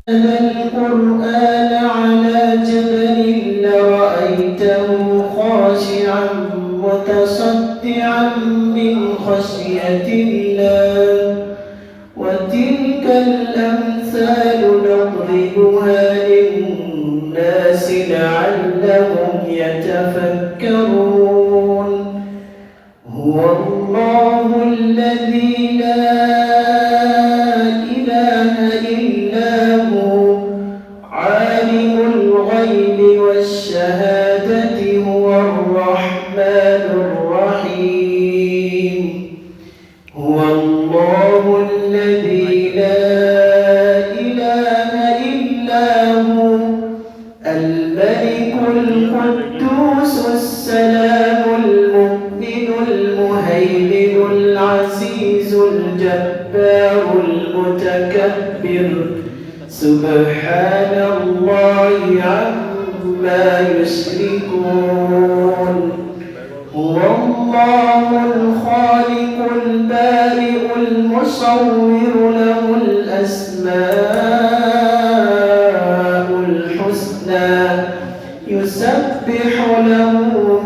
القرآن على جبل لرأيته خاشعا متصدعا من خشية الله وتلك الأمثال نضربها للناس لعلهم يتفكرون هو الله الذي لا إله إلا هو عالم الغيب والشهادة هو الرحمن الرحيم هو الله الذي لا إله إلا هو الملك القدوس السلام المؤمن المهيمن العزيز الجبار المتكبر سبحان الله عما يشركون هو الله الخالق البارئ المصور له الأسماء الحسنى يسبح له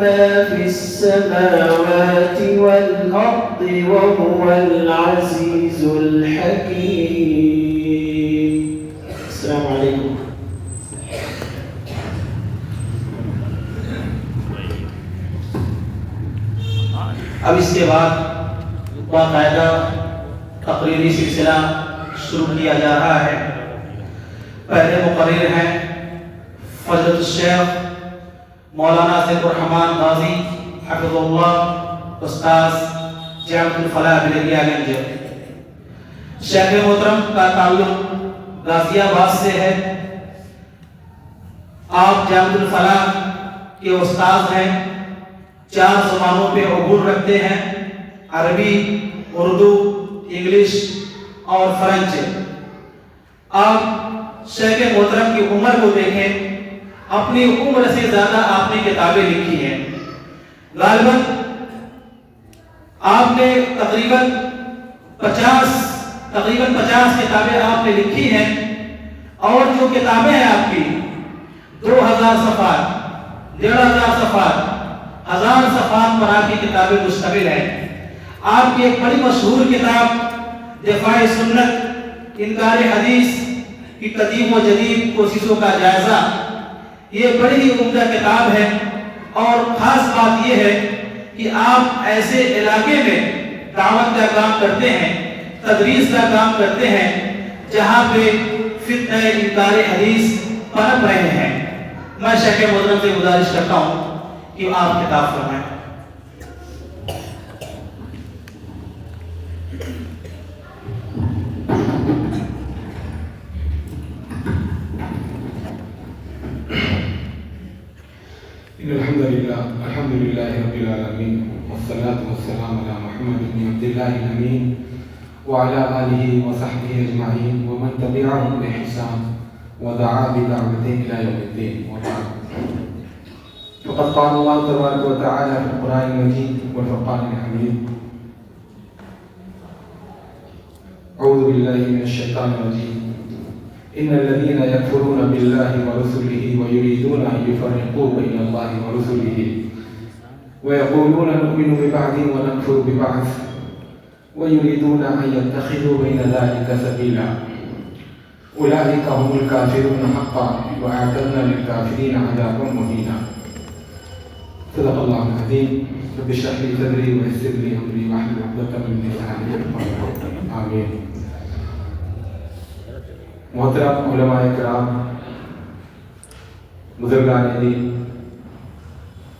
ما في السماوات والأرض وهو العزيز الحكيم. السلام عليكم. اب اس کے بعد باقاعدہ تقریری سلسلہ شروع کیا جا رہا ہے. پہلے مقرر ہیں فضلۃ الشیخ مولانا سید الرحمان غازی حفظ اللہ استاذ جامعۃ الفلاح بلدیہ گنج. شیخ محترم کا تعلق غازی آباد سے ہے. آپ جامعۃ الفلاح کے استاذ ہیں. 4 زبانوں پہ عبور رکھتے ہیں: عربی، اردو، انگلش اور فرنچ. آپ شیخ محترم کی عمر کو دیکھیں، اپنی عمر سے زیادہ آپ نے کتابیں لکھی ہیں. غالباً آپ نے تقریباً 50 کتابیں آپ نے لکھی ہیں، اور جو کتابیں ہیں آپ کی 2000 صفحات، 1500 صفحات، 1000 صفحات پر آپ کی کتابیں مشتمل ہیں. آپ کی ایک بڑی مشہور کتاب دفاع سنت، انکار حدیث کی قدیم و جدید کوششوں کا جائزہ، یہ بڑی ہی عمدہ کتاب ہے. اور خاص بات یہ ہے کہ آپ ایسے علاقے میں دعوت کا کام کرتے ہیں، تدریس کا کام کرتے ہیں، جہاں پہ فتنہ انکار حدیث پنپ رہے ہیں. میں شیخ محترم سے گزارش کرتا ہوں کہ آپ خطاب فرمائیں. الحمد لله رب العالمين والصلاة والسلام على محمد بن عبد الله الأمين وعلى آله وصحبه أجمعين ومن تبعهم بإحسان ودعا بدعوته إلى يوم الدين. وبعد، فقد قال الله تبارك وتعالى في القرآن المجيد والفرقان الحميد: أعوذ بالله من الشيطان الرجيم إن الذين يكفرون بالله ورسله ويريدون أن يفرقوا بين الله ورسله ويقولون نؤمن ببعض ونكفر ببعض ويريدون أن يتخذوا بين ذلك سبيلا أولئك هم الكافرون حقا وأعتدنا للكافرين عذابا مهينا. صدق الله العظيم. رب اشرح لي صدري ويسر لي أمري واحلل عقدة من لساني يفقهوا قولي. آمين. محترم علماء کرام، بزرگان دین،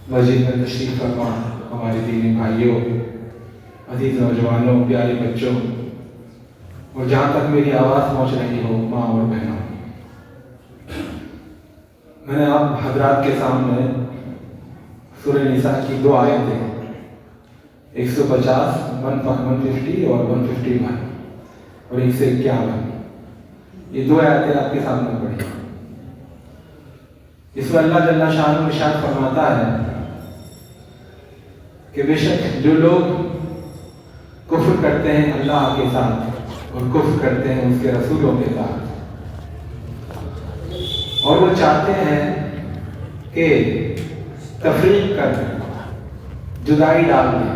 مسجد میں تشریف فرما ہمارے دینی بھائیوں، عزیز نوجوانوں، پیارے بچوں، اور جہاں تک میری آواز پہنچ رہی ہو ماں اور بہنوں، میں نے آپ حضرات کے سامنے سورہ نساء کی 2 آیتیں 150 150 اور 151 اور 151 یہ 2 آیتیں آپ کے سامنے پڑھی. اس میں اللہ جل شانہ ارشاد فرماتا ہے کہ بے شک جو لوگ کفر کرتے ہیں اللہ کے ساتھ اور کفر کرتے ہیں اس کے رسولوں کے ساتھ اور وہ چاہتے ہیں کہ تفریق کر دیں، جدائی ڈال دیں،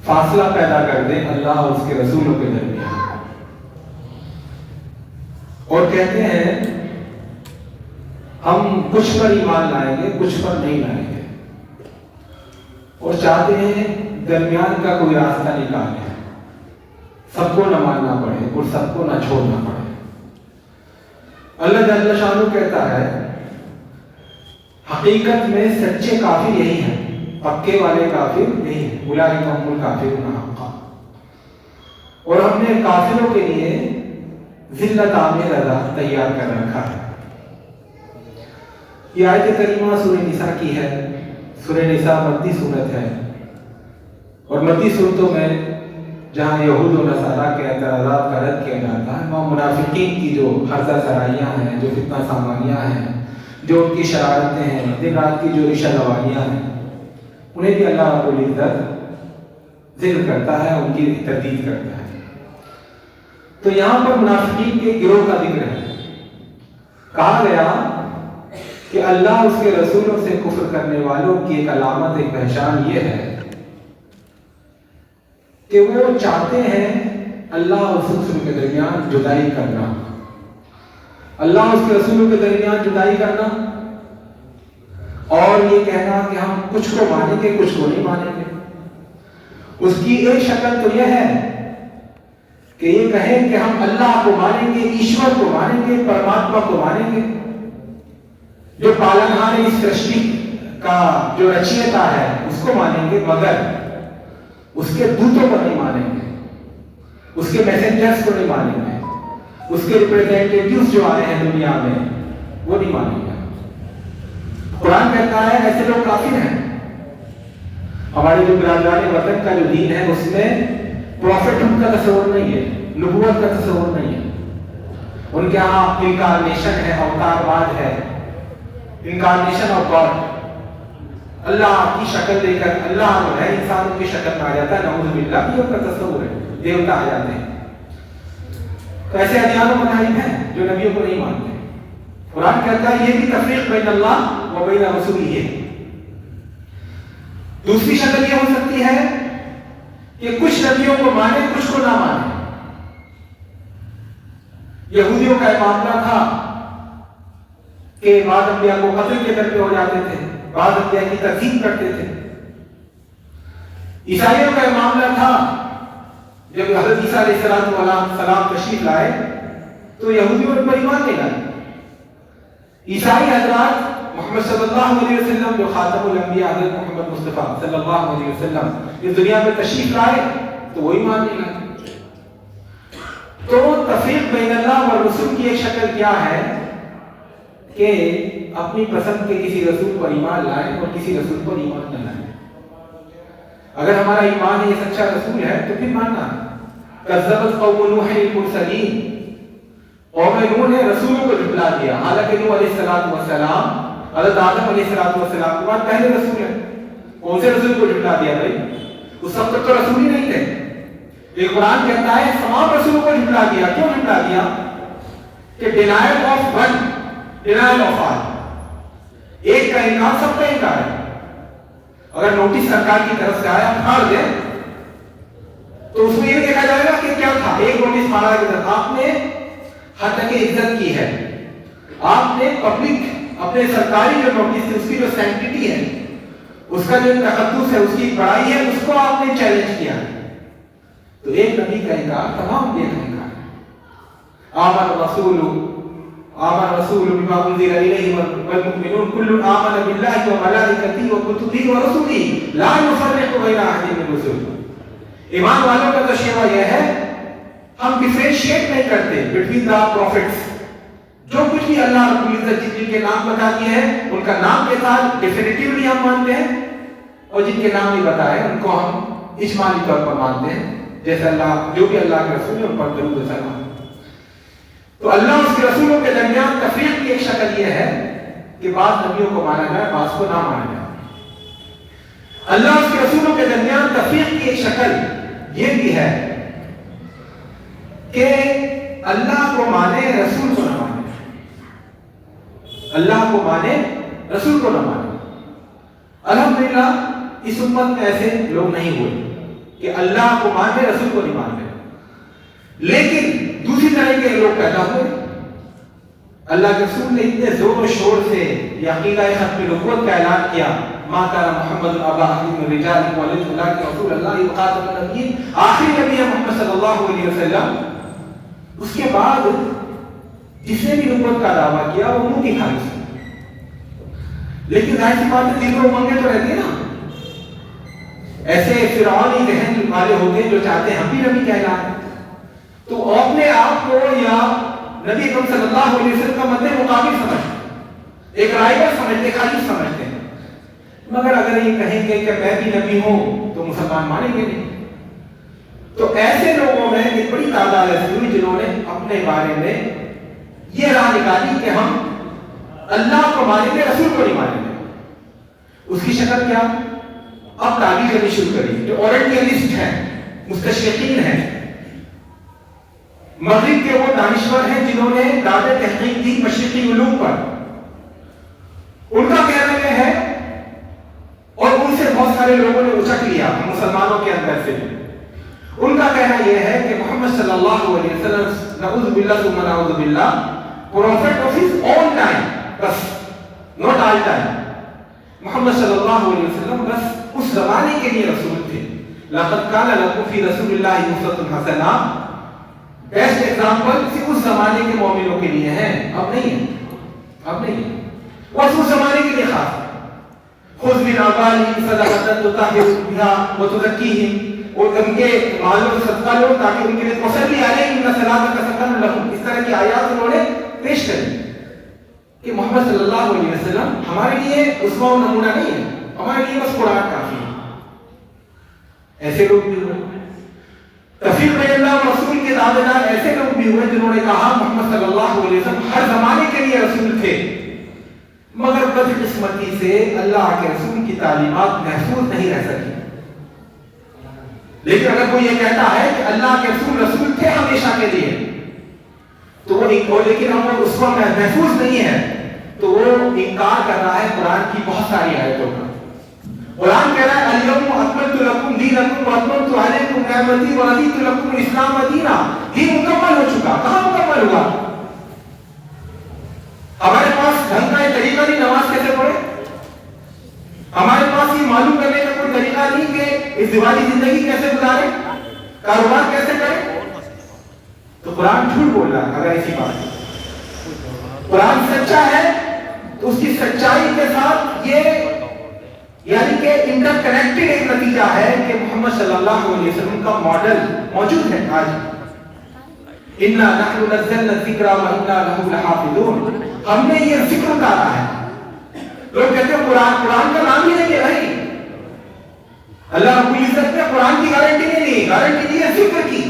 فاصلہ پیدا کر دیں اللہ اور اس کے رسولوں کے درمیان، اور کہتے ہیں ہم کچھ پر ایمان لائیں گے، کچھ پر نہیں لائیں گے، اور چاہتے ہیں درمیان کا کوئی راستہ نکالیں، سب کو نہ ماننا پڑے اور سب کو نہ چھوڑنا پڑے۔ اللہ جل شانہ کہتا ہے حقیقت میں سچے کافر یہی ہیں، پکے والے کافر یہی ہیں، اولئک هم الکافرون حقا۔ اور ہم نے کافروں کے لیے ذلت آمیز عذاب تیار کر رکھا ہے۔ یہ آیت کریمہ سورہ نساء کی ہے۔ سورہ نساء مدنی سورت ہے، اور مدنی صورتوں میں جہاں یہود و نصارہ کے اعتراضات کا رد کیا جاتا ہے، وہاں منافقین کی جو حرزہ سرائیاں ہیں، جو فتنہ سامانیاں ہیں، جو ان کی شرارتیں ہیں، دن رات کی جو رشہ روانیاں ہیں، انہیں بھی اللہ رب العزت ذکر کرتا ہے، ان کی تردید کرتا ہے۔ تو یہاں پر منافقین کے گروہ کا ذکر ہے۔ کہا گیا کہ اللہ اس کے رسولوں سے کفر کرنے والوں کی ایک علامت، ایک پہچان یہ ہے کہ وہ چاہتے ہیں اللہ اور اس کے رسول کے درمیان جدائی کرنا، اللہ اور اس کے رسولوں کے درمیان جدائی کرنا، اور یہ کہنا کہ ہم کچھ کو مانیں گے کچھ کو نہیں مانیں گے۔ اس کی ایک شکل تو یہ ہے کہ یہ کہیں کہ ہم اللہ کو مانیں گے، ایشور کو مانیں گے، پرماتما کو مانیں گے، جو پالنہار اس سرشٹی کا جو رچیتا ہے اس کو مانیں گے، مگر اس کے دوتوں کو نہیں مانیں گے، اس کے میسنجرز کو نہیں مانیں گے، اس کے ریپریزنٹیٹیوز جو آئے ہیں دنیا میں وہ نہیں مانیں گے۔ قرآن کہتا ہے ایسے لوگ کافر ہیں۔ ہمارے جو برادران وطن کا جو دین ہے اس میں پروفیٹ کا تصور نہیں ہے، نبوت کا تصور نہیں ہے۔ ان کے ہاں انکارنیشن ہے، اوتارواد ہے، انکارنیشن آف گاڈ، اللہ کی شکل دے کر اللہ جو ہے انسانوں کی شکل میں آ جاتا ہے، نعوذ باللہ، یہ ان کا تصور ہے، دیوتا آ جاتے ہیں۔ تو ایسے ادیان و مذاہب ہیں جو نبیوں کو نہیں مانتے۔ قرآن کہتا ہے یہ بھی تفریق بین اللہ و بین رسولہ ہے۔ دوسری شکل یہ ہو سکتی ہے کہ کچھ نبیوں کو مانے کچھ کو نہ مانے۔ یہودیوں کا ایک معاملہ تھا کہ بعض انبیاء کو قتل کے در پہ ہو جاتے تھے، بعض انبیاء کی تکذیب کرتے تھے۔ عیسائیوں کا ایک معاملہ تھا، جب حضرت عیسیٰ علیہ السلام تشریف لائے تو یہودیوں پر ایمان نہیں لائے۔ عیسائی حضرات محمد صلی اللہ علیہ وسلم جو خاتم الانبیاء حضرت محمد مصطفیٰ صلی اللہ علیہ وسلم اس دنیا میں تشریف لائے تو وہ ایمان نہیں لائے۔ تو تفریق بین اللہ اور رسول کی ایک شکل کیا ہے کہ اپنی پسند کے کسی رسول پر ایمان لائیں اور کسی رسول پر ایمان نہ لائیں۔ اگر ہمارا ایمان یہ سچا رسول ہے تو پھر ماننا۔ کذبت قوم نوح المرسلین، قوم نوح نے رسولوں کو جھٹلا دیا، حالانکہ نوح علیہ السلام حضرت آدم علیہ السلام کے بعد پہلے رسول ہیں۔ کون سے رسول کو جھٹلا دیا بھائی؟ اس وقت تک تو رسول ہی نہیں تھے۔ یہ قرآن کہتا ہے تمام رسولوں کو جھٹلا دیا۔ کیوں جھٹلا دیا؟ کہ denial of one, denial of all, ایک کا انکار سب کا انکار ہے۔ اگر نوٹس سرکار کی طرف سے آیا پھاڑ دے تو اس میں یہ دیکھا جائے گا کہ کیا تھا۔ ایک نوٹس پھاڑا کہ آپ نے حد تک عزت کی ہے، آپ نے پبلک اپنے سرکاری جو نوٹس تھی اس کی جو سینکٹیٹی ہے، اس کا جو تقدس ہے، اس کی بڑائی ہے، اس کو آپ نے چیلنج کیا۔ تو ایک نبی کا انکار تمام انبیاء کا انکار ہے۔ آمن رسول بما انزل الیہ والمؤمنون کل آمن باللہ وملائکتہ وکتبہ ورسلہ لا نفرق بین احد من رسلہ۔ ایمان والوں کا تو شیوا یہ ہے ہم ڈیفرینشیٹ نہیں کرتے بٹوین دا پروفٹس۔ جو کچھ بھی اللہ رب العزت جن کے نام بتا دیے ہیں ان کا نام کے ساتھ ڈیفینیٹیولی ہم مانتے ہیں، اور جن کے نام نہیں بتائے ان کو ہم اجمالی طور پر مانتے ہیں، جیسے اللہ جو بھی اللہ کے رسول ہیں ان پر درود و سلام۔ تو اللہ اور اس کے رسولوں کے درمیان تفریق کی ایک شکل یہ ہے کہ بعض نبیوں کو مانا جائے بعض کو نہ مانا جائے۔ اللہ اور اس کے رسولوں کے درمیان تفریق کی ایک شکل یہ بھی ہے کہ اللہ کو مانے رسول کو نہ مانے۔ اللہ کو مانے رسول کو نہ مانے. الحمدللہ اس امت میں ایسے لوگ نہیں ہوئے کہ اللہ کو مانتے رسول کو نہیں مانتے. لیکن دوسری طرح کے لوگ پیدا ہوئے. اللہ کے رسول نے اتنے زور و شور سے یہ عقیدہ ختم نبوت کا اعلان کیا, ما کان محمد ابا احد من رجالکم ولکن اللہ کے رسول اللہ وخاتم النبیین, آخری نبی ہے محمد صلی اللہ علیہ وسلم. اس کے بعد جس نے بھی نبوت کا دعویٰ کیا وہ منہ کی خواہش ہے. لیکن ظاہر سی بات ہے دل میں امنگیں تو رہتی ہیں نا. ایسے فرعونی ذہن والے ہوتے ہیں جو چاہتے ہیں ہم بھی نبی کہلائیں, تو اپنے آپ کو یا نبی اکرم صلی اللہ علیہ وسلم کا مد مقابل سمجھتے, ایک رائبل سمجھتے, خالص سمجھتے ہیں. مگر اگر یہ کہیں گے کہ میں بھی نبی ہوں تو مسلمان مانیں گے نہیں. تو ایسے لوگوں میں ایک بڑی تعداد ایسی ہوئی جنہوں نے اپنے بارے میں یہ راہ نکالی کہ ہم اللہ کو مانیں گے رسول کو نہیں مانیں گے. اس کی شکل کیا؟ اب تعبیر کرنی شروع کری. جو اورینٹیلسٹ ہیں, مستشرقین ہیں, مغرب کے وہ دانشور ہیں جنہوں نے دعوے تحقیق کی مشرقی علوم پر, ان کا کہنا یہ ہے, اور ان سے بہت سارے لوگوں نے اچک لیا مسلمانوں کے اندر سے, ان کا کہنا یہ ہے کہ محمد صلی اللہ علیہ وسلم نعوذ باللہ ثم نعوذ باللہ prophet of his own time, بس not all time. محمد صلی اللہ علیہ وسلم بس اس زمانے کے لیے رسول تھے. لقد کان لکم فی رسول اللہ اسوۃ حسنہ, بیسٹ ایگزامپل صرف اس زمانے کے مومنوں کے لیے ہے, اب نہیں ہے, اب نہیں ہے. وہ اس زمانے کے لیے خاص ہے. خذ من اموالہم صدقۃ تطہرھم بہا وتزکیہم, اور ان کے مالوں سے صدقہ لو تاکہ ان کے لیے وصلی علیہم ان صلاتک سکن لہم. اس طرح کی آیات انہوں نے پیش کری کہ محمد صلی اللہ علیہ وسلم ہمارے لیے اسوہ و نمونہ نہیں ہے, ہمارے لیے بس قرآن کافی ہے. ایسے لوگ بھی ہوئے. تفریق بین اللہ و رسول کے دعوے دار ایسے لوگ بھی ہوئے جنہوں نے کہا محمد صلی اللہ علیہ وسلم ہر زمانے کے لیے رسول تھے, مگر بدقسمتی سے اللہ کے رسول کی تعلیمات محفوظ نہیں رہ سکی. لیکن اگر کوئی یہ کہتا ہے کہ اللہ کے رسول تھے ہمیشہ کے لیے, تو وہ لیکن ہم لوگ اس وقت محفوظ نہیں ہے, تو وہ انکار کر رہا ہے قرآن کی بہت ساری آیتوں کا. قرآن کہہ رہا ہے الیوم اکملت لکم دینکم واتممت علیکم نعمتی ورضیت لکم الاسلام دینا. دین مکمل ہو چکا. کہاں مکمل ہوا؟ ہمارے پاس ڈھنگ کا ایک طریقہ نہیں نماز کیسے پڑھے, ہمارے پاس یہ معلوم کرنے کا کوئی طریقہ نہیں کہ اس دیوالی زندگی کیسے گزارے, کاروبار کیسے کرے. تو قرآن جھوٹ بول رہا ہے. اگر ایسی بات ہے, قرآن سچا ہے تو اس کی سچائی کے ساتھ یہ یعنی کہ انٹر کنیکٹڈ ایک نتیجہ ہے کہ محمد صلی اللہ علیہ وسلم کا ماڈل موجود ہے آج. انا نحن نزلنا الذکر وانا له لحافظون, ہم نے یہ ذکر اتارا ہے. لوگ کہتے ہیں قرآن کا نام ہی نہیں ہے بھائی. اللہ رب العزت نے قرآن کی گارنٹی نہیں لی, گارنٹی دی ہے ذکر کی.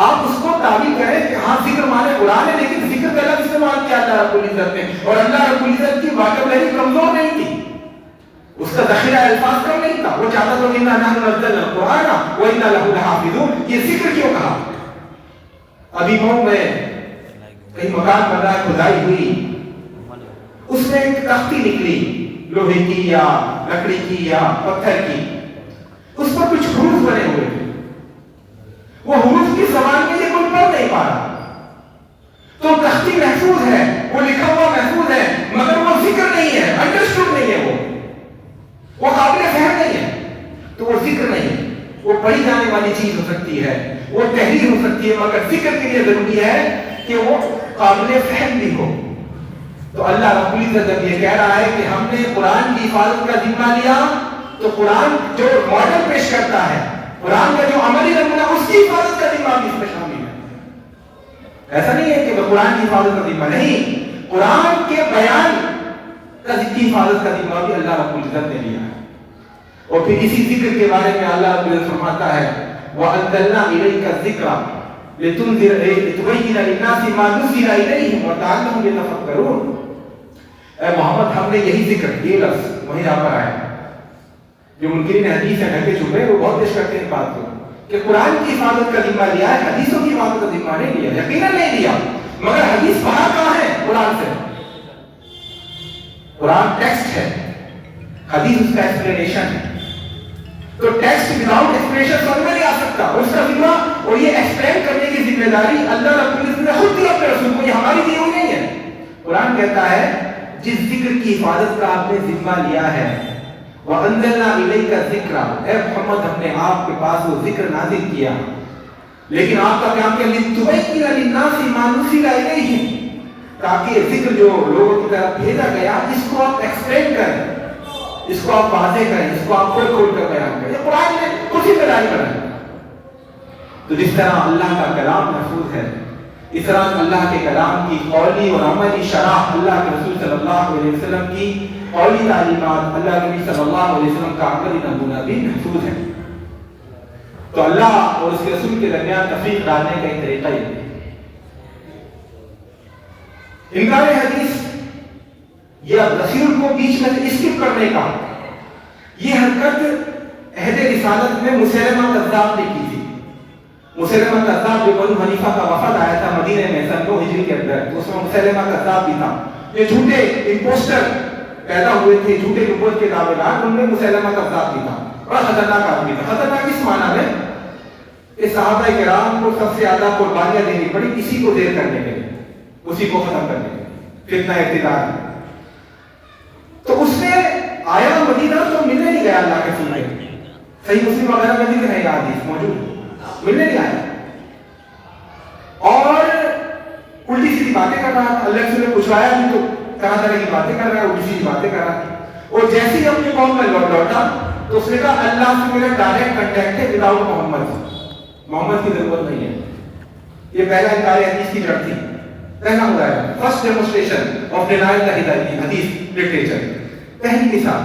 آپ اس کو تعبیر کریں کہ ہاں ذکر مانے قرآن ہے, لیکن ذکر کا لفظ استعمال کیا اللہ رب العزت نے, اور اللہ رب العزت کی واقعی کمزور نہیں تھی, اس کا ذخیرہ الفاظ کم نہیں تھا. وہ چاہتا تو انا نحن نزلنا القرآن وانا له لحافظون. یہ ذکر کیوں کہا؟ ابھی مئو میں کہیں مکان بن رہا ہے, کھدائی ہوئی, اس میں ایک تختی نکلی لوہے کی یا لکڑی کی یا پتھر کی, اس پر کچھ حروف بنے ہوئے تھے. وہ حروف کی زبان میں یہ کوئی پڑھ نہیں پا رہا. تو تختی محفوظ ہے, وہ لکھا ہوا محفوظ ہے, مگر وہ ذکر نہیں ہے, انڈرسٹوڈ نہیں ہے, وہ قابل فہم نہیں ہے. تو وہ ذکر نہیں ہے. وہ پڑھی جانے والی چیز ہو سکتی ہے, وہ تحریر ہو سکتی ہے, مگر ذکر کے لیے ضروری ہے کہ وہ قابل فہم بھی ہو. تو اللہ رب العزت جب یہ کہہ رہا ہے کہ ہم نے قرآن کی حفاظت کا ذمہ لیا, تو قرآن جو ماڈل پیش کرتا ہے, قرآن کا جو عملی نمونہ, اس کی حفاظت کا ذمہ بھی اس میں شامل ہے. ایسا نہیں ہے کہ قرآن کی حفاظت کا ذمہ نہیں, قرآن کے بیان کا حفاظت کا ذمہ بھی اللہ رب العزت نے لیا ہے. اور پھر اسی ذکر کے بارے میں اللہ رب العزت فرماتا ہے وَأَنزَلْنَا إِلَيْكَ الذِّكْرَ لِتُبَيِّنَ لِلنَّاسِ مَا نُزِّلَ إِلَيْهِمْ وَلَعَلَّهُمْ يَتَفَكَّرُونَ. اے محمد, ہم نے یہی ذکر, یہ لفظ وہیں یہاں پر آیا. جو منکرین حدیث ہیں ڈھکے چھپے, وہ بہت پیش کرتے ہیں بات کو کہ قرآن کی حفاظت کا ذمہ لیا ہے, حدیثوں کی حفاظت کا ذمہ نہیں لیا. یقیناً نہیں لیا, مگر حدیث باہر کہاں ہے قرآن سے؟ قرآن ٹیکسٹ ہے، حدیث اس کا ایکسپلینیشن ہے. تو ٹیکسٹ وداؤٹ ایکسپلینیشن سمجھ میں نہیں آ سکتا. اس کا ذمہ اور یہ ایکسپلین کرنے کی ذمہ داری اللہ رب العزت نے خود دی اپنے رسول کو، یہ ہماری دی ہوئی نہیں ہے. قرآن کہتا ہے جس ذکر کی حفاظت کا آپ نے ذمہ لیا ہے، وَأَنزَلْنَا إِلَيْكَ الذِّكْرَ، اے محمد ہم نے آپ کے پاس وہ ذکر نازل کیا، لیکن آپ کا کام کیا؟ لِتُبَيِّنَ لِلنَّاسِ مَا نُزِّلَ إِلَيْهِمْ، تاکہ ذکر جو لوگوں کی طرف بھیجا گیا اس کو آپ ایکسپلین کریں، اس کو آپ واضح کریں، اس کو آپ کھول کر بیان کریں. یہ قرآن نے کچھ ہی بیان کرا ہے. تو جس طرح اللہ کا کلام محفوظ ہے، اس طرح اللہ کے کلام کی قولی اور عملی شرح، اللہ کے رسول صلی اللہ علیہ وسلم کی قولی تعلیمات، اللہ کے نبی صلی اللہ علیہ وسلم کا عملی نمونہ بھی محفوظ ہے. تو اللہ اور اس کے رسول کے درمیان تفریق ڈالنے کا ایک طریقہ یہ ہے. انکار حدیث یا رسول کو بیچ میں سے اسکپ کرنے کا، یہ حرکت عہد رسالت میں مسیلمہ کذاب نے کی تھی. مسیلمہ کذاب جو بنو حنیفہ کا وفد آیا تھا مدینہ میں سن 9 ہجری کے اندر، تو اس میں مسیلمہ کذاب بھی تھا. یہ جھوٹے امپوسٹر پیدا ہوئے تھے، جھوٹے نبوت کے دعوے دار، ان میں مسیلمہ کذاب بھی تھا. بڑا خطرناک آدمی تھا. خطرناک اس معنی میں کہ صحابہ کرام کو سب سے زیادہ قربانیاں دینی پڑی اسی کو دیر کرنے کے لیے، اسی کو ختم کرنے کے لیے، فتنہ ابتداء. تو اس نے آیا مدینہ تو ملنے نہیں گیا اللہ کے سننے. صحیح مسلم وغیرہ میں ذکر ہے یہ حدیث موجود، ملنے نہیں آیا اور الٹی سیدھی باتیں کر رہا تھا. اللہ سے پوچھوایا بھی تو طرح طرح کی باتیں کر رہا ہے، الٹی سیدھی باتیں کر رہا ہے. اور جیسے ہی اپنی قوم میں لوٹا تو اس نے کہا اللہ سے میرا ڈائریکٹ کنٹیکٹ ہے وداؤٹ محمد کی ضرورت نہیں ہے. یہ پہلا انکار حدیث کی جڑ تھی، پہلا مظاہرہ، فرسٹ ڈیمونسٹریشن آف ڈینائل دی حدیث لٹریچر، پہلی مثال.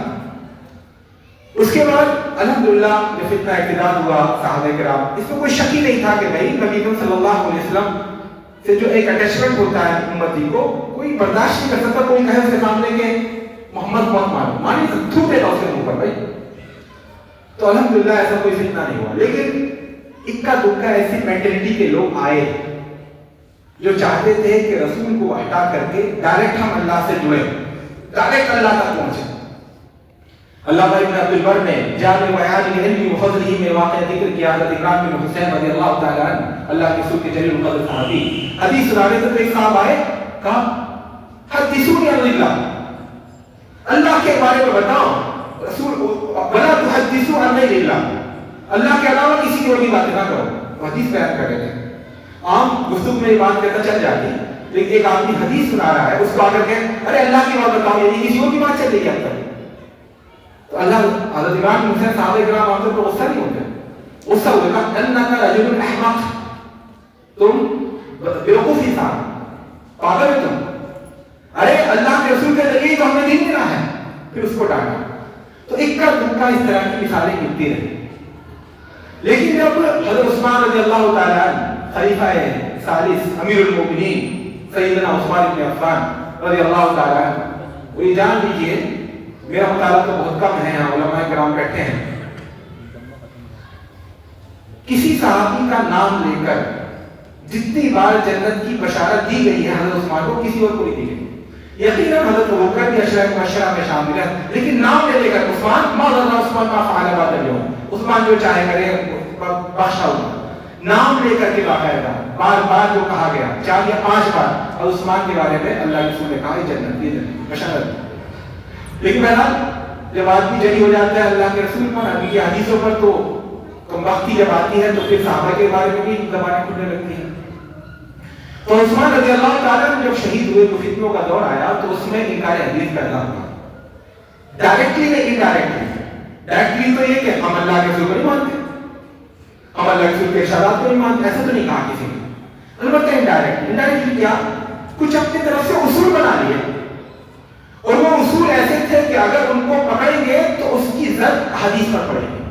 اس کے بعد الحمدللہ جب فتنہ ابتداء ہوا صحابہ کرام، اس میں کوئی شک ہی نہیں تھا کہ بھائی نبی صلی اللہ علیہ وسلم سے جو ایک اٹیچمنٹ ہوتا ہے امتی کو، کوئی برداشت نہیں کر سکتا کوئی کہے اس کے سامنے کہ محمد بہت مانی تھوک دیتا اس کے منہ پر بھائی. تو الحمدللہ ایسا کوئی فتنہ نہیں ہوا. لیکن اکا دکا ایسی مینٹلٹی کے لوگ آئے جو چاہتے تھے کہ رسول کو ہٹا کر کے ڈائریکٹ ہم اللہ سے جڑے، ڈائریکٹ اللہ تک پہنچے. علامہ ابن عبد البر نے جامع بیان العلم وفضلہ میں واقعہ ذکر کیا حضرت عمران بن حسین رضی اللہ تعالی عنہ، اللہ کے رسول کے جلیل القدر صحابی، حدیث سنانے سے ایک صاحب آئے، کہا حدثونی عن اللہ، اللہ کے بارے میں بتاؤ. رسول ولا تحدثوا عن غیر اللہ، اللہ کے علاوہ کسی کی اور کی باتیں نہ کرو. حدیث بیان کر رہے تھے. عام گفتگو میں یہ بات کہتا چل جاتی، لیکن ایک آدمی حدیث سنا رہا ہے، اس کو آ کر کہ ارے اللہ کی بات بتاؤ، یعنی کسی اور کی بات چل رہی ہے اب تک. تو اللہ حضرت عمران بن حسین صحابہ کرام عام طور پر غصہ نہیں ہوتے. غصہ ہوگا انک رجل احمق، تم بیوقوف انسان، پاگل ہو تم، ارے اللہ کے رسول کے ذریعے تو ہم نے دین ملا ہے. پھر اس کو ڈانٹا. تو ایک کا دکا اس طرح کی مثالیں ملتی رہی. لیکن جب حضرت عثمان رضی اللہ تعالی عنہ خلیفہ ثالث امیر المومنین سیدنا عثمان بن عفان رضی اللہ تعالی عنہ، وہ یہ جان لیجیے میرا مطالعہ تو بہت کم ہے، علماء کرام بیٹھے ہیں، کسی صحابی کا نام لے کر جتنی بار جنت کی بشارت دی گئی ہے حضرت عثمان کو، کسی اور کو نہیں دی گئی. یقیناً حضرت ابوبکر بھی اشراف مبشرہ میں شامل ہے، لیکن نام لے کر عثمان ما ظن عثمان ما فعل بعد اليوم، عثمان جو چاہے کرے بادشاہ ہوگا. نام لے کر کے باقاعدہ بار بار جو کہا گیا 4 یا 5 بار، اور عثمان کے بارے میں اللہ کے رسول نے کہا جنت کی بشارت. لیکن بہرحال جب آدمی جری ہو جاتا ہے اللہ کے رسول پر، نبی کی حدیثوں پر، تو کم وقتی جب آتی ہے تو پھر صحابہ کے بارے میں بھی زبانیں کھلنے لگتی ہیں. تو عثمان رضی اللہ تعالیٰ جب شہید ہوئے تو فتنوں کا دور آیا، تو اس میں انکار حدیث پیدا ہوا، ڈائریکٹلی نہیں انڈائریکٹلی. ڈائریکٹلی تو یہ کہ ہم اللہ کے رسول کو نہیں مانتے، ہم اللہ کے رسول کے ارشادات کو نہیں مانتے، ایسا تو نہیں کہا کسی نے. البتہ انڈائریکٹلی کیا کچھ اپنی طرف سے اصول بنا لیے، اور وہ اصول ایسے تھے کہ اگر ان کو پکڑیں گے تو اس کی زد حدیث پر پڑے گی،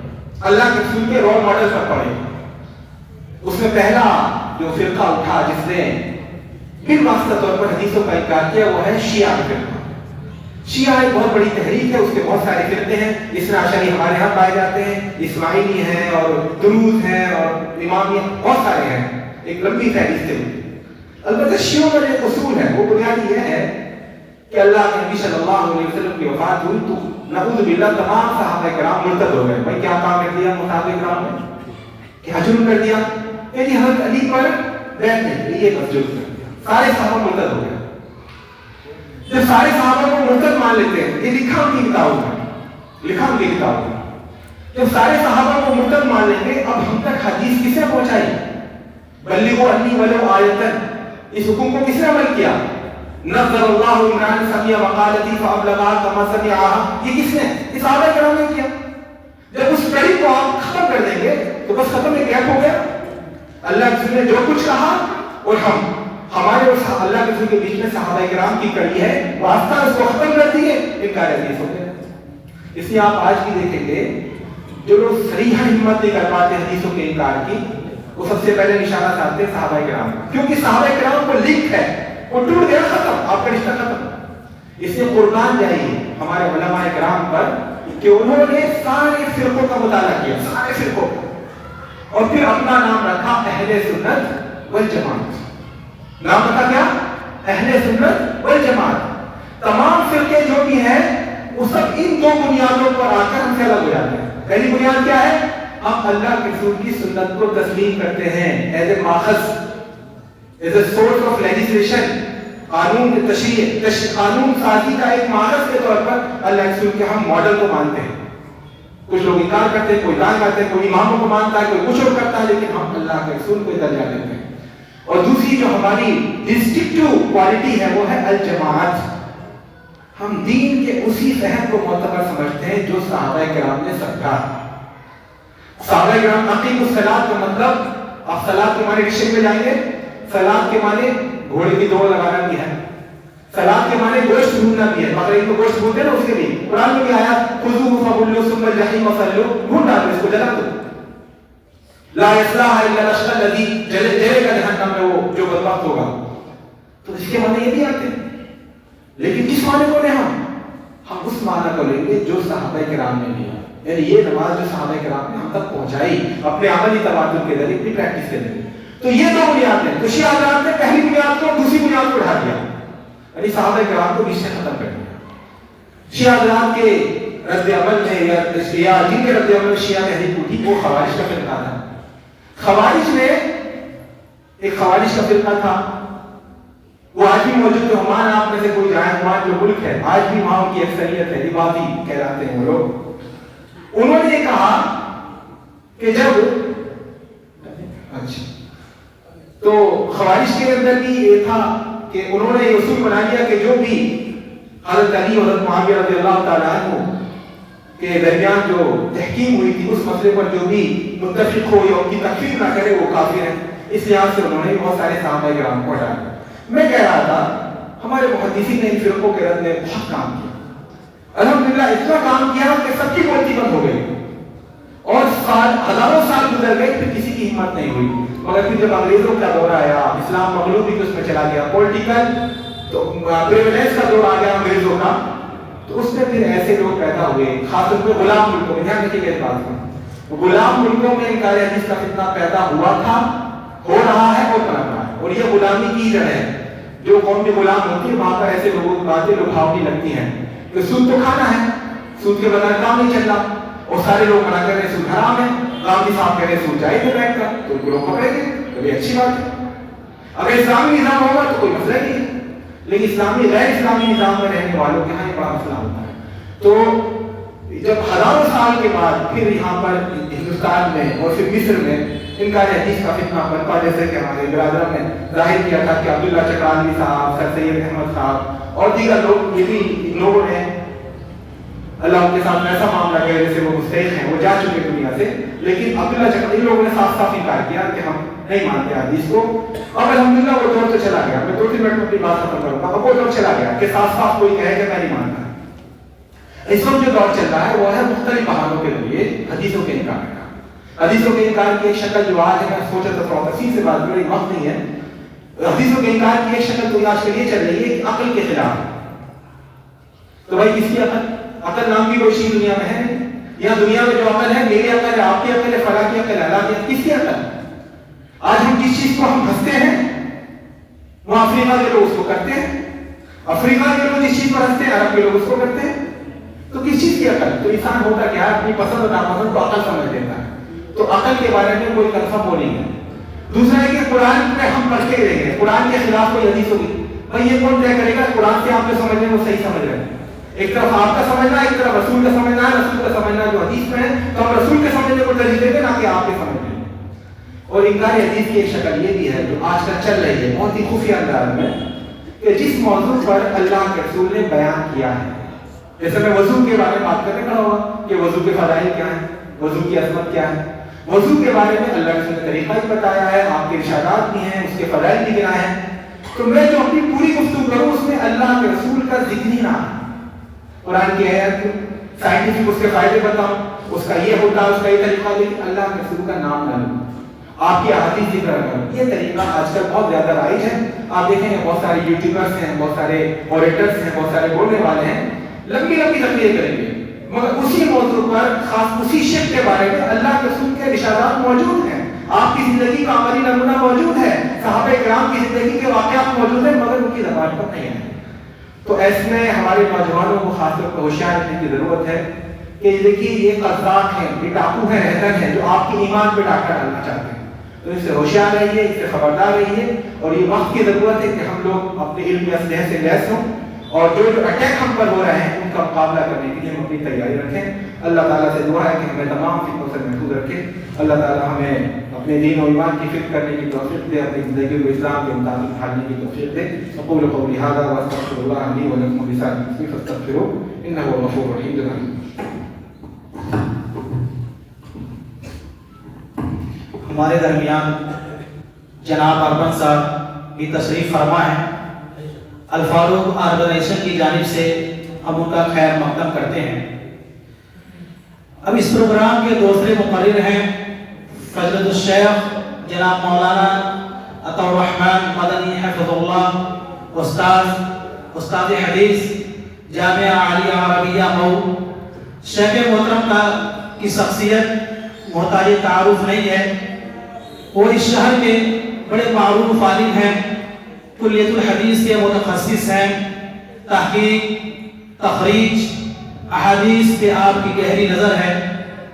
اللہ کے رسول کے رول ماڈل پر پڑے گی. اس میں پہلا جو فرقہ اٹھا جس نے بالواسطہ طور پر حدیثوں کا انکار کیا وہ ہے شیعہ فرقہ. شیعہ ایک بہت بڑی تحریک ہے، اس کے بہت سارے فرقے ہیں. اثنا عشری ہمارے ہاں پائے جاتے ہیں، اسماعیلی ہیں اور دروز ہیں اور امامی ہیں، بہت سارے ہیں، ایک لمبی فہرست ہے. البتہ شیعوں کا جو اصول ہے وہ بنیادی یہ ہے کہ کہ اللہ کے نبی صلی اللہ علیہ وسلم کی وفات ہوئی تو نعوذ باللہ تمام صحابہ کرام مرتد ہو گئے. بھائی کیا کام کر دیا صحابہ کرام نے؟ کیا جرم کر دیا؟ یعنی حضرت علی پر بیٹھنے کے لیے یہ جرم کر دیا. سارے صحابہ مرتد ہو گئے. جب سارے صحابہ کو مرتد مان لیتے ہیں، یہ لکھا ان کی کتابوں میں، لکھا ان کی کتابوں میں، جب سارے صحابہ کو مرتد مان لیں گے، اب ہم تک حدیث کس نے پہنچائی؟ بلغوا عنی ولو آیۃ، اس حکم کو کس نے عمل کیا؟ نظر اللہ عمران سمیع مقالتی فابلغا کما سمعها، یہ کس نے؟ اس صحابہ کرام نے کیا. جب اس کڑی کو آپ ختم کر دیں گے تو بس ختم میں گیپ ہو گیا. اللہ کے رسول نے جو کچھ کہا اور ہمارے اور اللہ کے رسول کے بیچ میں صحابہ کرام کی کڑی ہے، واسطہ اس کو ختم کر دیے، انکار حدیث ہو گیا. اس لیے آپ آج بھی دیکھیں گے جو لوگ صریحا ہمت نہیں کر پاتے حدیثوں کے انکار کی، وہ سب سے پہلے نشانہ ساتھتے ہیں صحابہ کرام، کیونکہ صحابہ کرام کو لنک ہے، وہ ٹوٹ گیا، ختم، آپ کا رشتہ ختم. اس لیے قربان جائیے ہمارے علماء کرام پر کہ انہوں نے سارے فرقوں کا مطالعہ کیا، سارے فرقوں کا، اور پھر اپنا نام رکھا اہل سنت والجماعت. نام رکھا کیا؟ اہل سنت والجماعت. تمام فرقے جو بھی ہیں وہ سب ان دو بنیادوں پر آ کر ہم سے الگ ہو جاتے ہیں. پہلی بنیاد کیا ہے؟ ہم اللہ کے رسول کی سنت کو تسلیم کرتے ہیں ایز اے ماخذ، as a source of legislation, قانون تشریع، قانون سازی کا ایک ماخذ کے طور پر اللہ کے رسول کے ہم ماڈل کو مانتے ہیں. کچھ لوگ انکار کرتے ہیں، کوئی دان کرتے ہیں، کوئی اماموں کو مانتا ہے، کوئی کچھ اور کرتا ہے، لیکن ہم اللہ کے رسول کو درجہ دیتے ہیں. اور دوسری جو ہماری ڈسٹنکٹیو کوالٹی ہے وہ ہے الجماعت. ہم دین کے اسی فہم کو معتبر سمجھتے ہیں جو صحابہ کرام نے سمجھا. صحابہ کرام اقیموا الصلاۃ کا مطلب، آپ صلاۃ کے معنی ڈکشنری میں جائیں گے، صلاۃ کے معنی گھوڑے کی دوڑ لگانا بھی ہے، صلاۃ کے معنی گوشت بھوننا بھی ہے، بقرعید کو گوشت بھونتے ہیں نا، اس کے بھی قرآن میں بھی آیا خذوہ فغلوا ثم الجحیم صلوا، بھون ڈالو اس کو، جلا دو. لا یصلاها الا الاشقى الذی، جلے گا جہنم میں وہ جو بدبخت ہوگا. تو اس کے معنی یہ بھی آتے ہیں، لیکن کس معنی کو لیں ہم اس معنی کو لیں گے جو صحابہ کرام نے لیا. یعنی یہ نماز جو صحابہ کرام نے ہم تک پہنچائی اپنے عملی تبادل کے ذریعے، اپنی پریکٹس کے ذریعے. تو یہ دو بنیادیں، تو شیعہ حضرات نے پہلی بنیاد کو دوسری بنیاد کو اٹھا دیا، یعنی صحابہ کرام کو بیچ سے ختم کر دیا. شیعہ حضرات کے رد عمل میں یا جن کے رد عمل میں شیعہ تحریک اٹھی وہ خوارج کا فرقہ تھا. خوارج میں ایک خوارج کا فرقہ تھا، وہ آج بھی موجود ہے. عمان آپ میں سے کوئی جائے، عمان جو ملک ہے آج بھی وہاں کی اکثریت ہے، عبادی کہلاتے ہیں وہ لوگ. انہوں نے یہ کہا کہ جب تو خوارج کے اندر بھی یہ تھا کہ انہوں نے یہ اصول بنا لیا کہ جو بھی حضرت علی اور حضرت معاویہ رضی اللہ تعالیٰ عنہ کے درمیان جو تحقیق ہوئی تھی اس مسئلے پر جو بھی متفق ہو یا ان کی تکفیر نہ کرے وہ کافر ہے. اس لحاظ سے انہوں نے بہت سارے صحابہ کرام کو ہٹا دیا. میں کہہ رہا تھا ہمارے محدثین نے ان فرقوں کے رد میں بہت کام کیا، الحمدللہ اتنا کام کیا کہ سب کی بولتی بند ہو گئی اور ہزاروں سال گزر گئے، پھر کسی کی ہمت نہیں ہوئی. مگر پھر جب انگریزوں کا دور آیا، اسلام مغلوبی بھی اس میں چلا گیا، پولیٹیکل تو پریویلیج کا دور آ گیا انگریزوں کا، تو اس میں پھر ایسے لوگ پیدا ہوئے، خاص طور پہ غلام ملکوں میں. دھیان رکھیے اس بات کو، غلام ملکوں میں انکار حدیث کا فتنہ پیدا ہوا تھا، ہو رہا ہے اور پنپ رہا ہے. اور یہ غلامی کی جڑ ہے. جو قوم کی غلام ہوتی ہے وہاں پر ایسے لوگوں کی باتیں لبھاؤنی لگتی ہیں کہ سود تو کھانا ہے، سود کے بغیر کام نہیں چل رہا، اور سارے لوگ منع کر رہے ہیں سود حرام ہے، غامدی صاحب کہہ رہے ہیں سود جائز ہے بیٹھ کر، تو ان کو لوگ پکڑیں گے، تو یہ اچھی بات ہے. اگر اسلامی نظام ہوگا تو کوئی مسئلہ نہیں ہے، لیکن اسلامی غیر اسلامی نظام میں رہنے والوں کے یہاں یہ بڑا مسئلہ ہوتا ہے. تو جب ہزاروں سال کے بعد پھر یہاں پر ہندوستان میں اور پھر مصر میں انکار حدیث کا فتنہ برپا، جیسے کہ ہمارے برادروں نے ظاہر کیا تھا کہ عبداللہ چکرانی صاحب، سر سید احمد صاحب اور دیگر لوگ، یہ بھی لوگوں نے اللہ ان کے ساتھ ایسا معاملہ کیا جیسے وہ مستحق ہیں، وہ جا چکے دنیا سے، لیکن عبداللہ چکرانی لوگوں نے صاف صاف انکار کیا کہ ہم نہیں مانتے حدیث کو. اب الحمدللہ وہ دور تو چلا گیا. میں 2-3 منٹ میں اپنی بات ختم کروں گا. اب وہ دور چلا گیا کہ صاف صاف کوئی کہے کہ میں نہیں مانتا. اس وقت جو دور چل رہا ہے وہ ہے مختلف بہانوں کے ذریعے حدیثوں کے انکار کا. حدیثوں کے انکار کی ایک شکل جو آج ہے، میں سوچا تھا تھوڑا تفصیل سے بات کروں، وقت نہیں ہے. حدیثوں کے انکار کی ایک شکل تو آج کے لیے چل رہی ہے کہ عقل کے خلاف. تو بھائی کس کی عقل؟ عقل نام کی کوئی چیز دنیا میں ہے نہیں. یہاں دنیا میں جو عقل ہے، میری عقل ہے، آپ کی عقل ہے، فلاں کی عقل ہے، اللہ کی، کس کی عقل؟ آج ہم جس چیز کو ہم ہنستے ہیں وہ افریقہ کے لوگ اس کو کرتے ہیں، افریقہ کے لوگ جس چیز پر ہنستے ہیں عرب کے لوگ اس کو کرتے ہیں. تو کس چیز کی عقل؟ تو انسان ہوتا کیا ہے اپنی پسند اور ناپسند کو عقل سمجھ لیتا ہے. تو عقل کے بارے میں کوئی کنفرم ہو نہیں ہے. دوسرا ہے کہ قرآن میں ہم پڑھتے ہی رہیں گے, قرآن کے خلاف کوئی حدیث ہوگی, بھائی یہ کون طے کرے گا قرآن سے آپ جو سمجھ رہے ہیں وہ صحیح سمجھ رہے ہیں؟ ایک طرف آپ کا سمجھنا ہے, ایک طرف رسول کا سمجھنا ہے, رسول کا سمجھنا جو حدیث میں ہے تو ہم رسول کے سمجھنے کو ترجیح دیں گے نہ کہ آپ کے سمجھنے. اور انکار حدیث کی ایک شکل یہ بھی ہے جو آج کل چل رہی ہے بہت ہی خفیہ انداز میں, کہ جس موضوع پر اللہ کے رسول نے بیان کیا ہے, جیسے میں وضو کے بارے میں بات کرنے کھڑا ہوا کہ وضو کے فضائل کیا ہیں, وضو کی عظمت کیا ہے, وضو کے بارے میں اللہ کے طریقہ بھی بتایا ہے, آپ کے ارشادات بھی ہیں, اس کے فضائل بھی گنائے ہیں. تو میں جو اپنی پوری گفتگو کروں اس میں اللہ کے رسول کا ذکر ہی نہ ہے. قرآن کی آیت سائنٹیفک اس کے فائدے بتاؤں, اس کا یہ ہوتا ہے, اس کا یہ طریقہ, لیکن اللہ کے رسول کا نام نہ لوں, آپ کی احادیث ذکر کروں. یہ طریقہ آج کل بہت زیادہ رائج ہے. آپ دیکھیں گے بہت سارے یوٹیوبرس ہیں, بہت سارے اوریٹرس ہیں, بہت سارے بولنے والے ہیں, لمبی لمبی تقریر کریں گے مگر اسی موضوع پر خاص اسی شک کے بارے میں اللہ کے رسول کے ارشادات موجود ہیں, آپ کی زندگی کا عملی نمونہ موجود ہے, صحابہ کرام کی زندگی کے واقعات موجود ہیں, مگر ان کی زبان پر نہیں ہے. تو ایسے میں ہمارے نوجوانوں کو خاص طور پر ہوشیار رہنے کی ضرورت ہے کہ دیکھیے یہ قذاق ہیں, یہ ڈاکو ہیں, رہزن ہیں جو آپ کے ایمان پہ ڈاکہ ڈالنا چاہتے ہیں. تو اس سے ہوشیار رہیے, اس سے خبردار رہیے, اور یہ وقت کی ضرورت ہے کہ ہم لوگ اپنے علم اسلحے سے لیس ہوں اور جو اٹیک ہم پر ہو رہے ہیں ان کا مقابلہ کرنے کے لیے ہم اپنی تیاری رکھیں. اللہ تعالیٰ سے دعا ہے کہ ہمیں تمام فتنوں سے محفوظ رکھے. اللہ تعالیٰ ہمیں اپنے دین و ایمان کی فکر کرنے کی توفیق دے, اپنی زندگی کو اسلام کے مطابق ڈھالنے کی توفیق دے. اقول قولی ھذا واستغفر اللہ لی ولکم ولسائر المسلمین فاستغفروہ انہ هو الغفور الرحیم. ہمارے درمیان جناب اربن صاحب بھی تشریف فرما ہے. الفاروق آرگنائزیشن کی جانب سے ہم ان کا خیر مقدم کرتے ہیں. اب اس پروگرام کے دوسرے مقرر ہیں فضلت الشیخ جناب مولانا عطا الرحمن مدنی حفظ اللہ, استاد حدیث جامعہ عالیہ عربیہ مئو. شیخ محترم کی شخصیت محتاج تعارف نہیں ہے, وہ اس شہر کے بڑے معروف عالم ہیں, کلیت الحدیث کے متخصص ہیں, تحقیق تخریج احادیث پہ آپ کی گہری نظر ہے.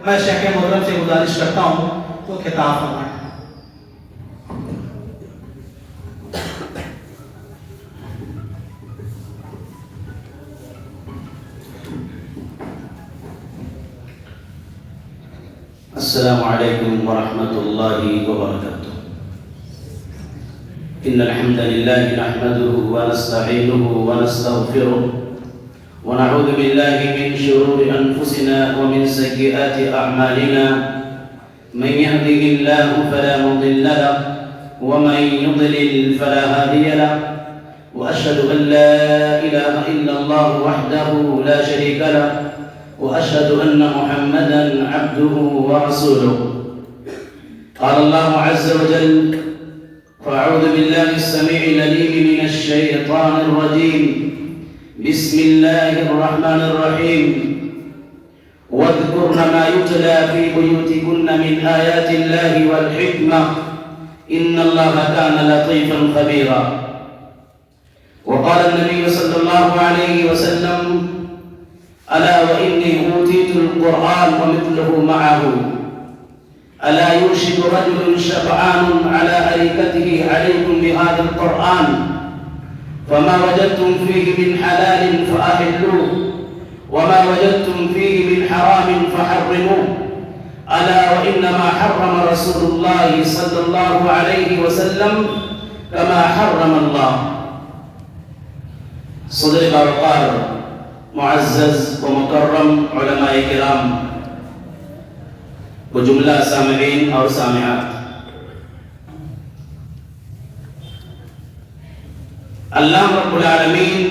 میں شیخ محترم سے گزارش کرتا ہوں تو خطاب فرمائیں. السلام علیکم ورحمۃ اللہ وبرکاتہ. ان الحمد لله نحمده ونستعينه ونستغفره ونعوذ بالله من شرور انفسنا ومن سيئات اعمالنا. من يهده الله فلا مضل له ومن يضلل فلا هادي له, واشهد ان لا اله الا الله وحده لا شريك له واشهد ان محمدا عبده ورسوله. قال الله عز وجل فأعوذ بالله السميع العليم من الشيطان الرجيم. بسم الله الرحمن الرحيم. واذكرن ما يتلى في بيوتكن من آيات الله والحكمة إن الله كان لطيفا خبيرا. وقال النبي صلى الله عليه وسلم ألا وإني أوتيت القرآن ومثله معه ألا يوشك رجل شبعان على أريكته عليكم بهذا القرآن فما وجدتم فيه من حلال فأحلوه وما وجدتم فيه من حرام فحرموه ألا وإنما حرم رسول الله صلى الله عليه وسلم كما حرم الله. صدر وقار معزز ومکرم علماء کرام و جملہ سامعین اور سامعات, اللہ رب العالمین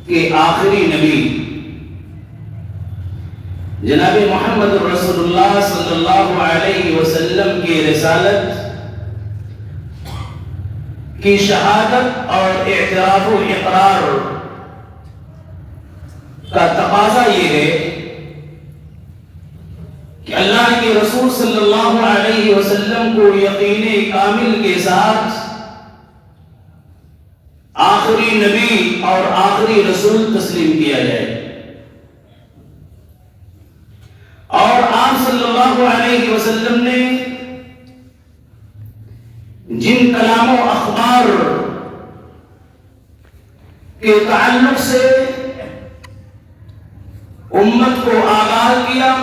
کے آخری نبی جناب محمد رسول اللہ صلی اللہ علیہ وسلم کی رسالت کی شہادت اور اعتراف و اقرار کا تقاضا یہ ہے کہ اللہ کے رسول صلی اللہ علیہ وسلم کو یقین کامل کے ساتھ آخری آخری نبی اور آخری رسول تسلیم کیا جائے۔ اور آپ صلی اللہ علیہ وسلم نے جن کلام و اخبار کے تعلق سے امت کو آگاہ کیا،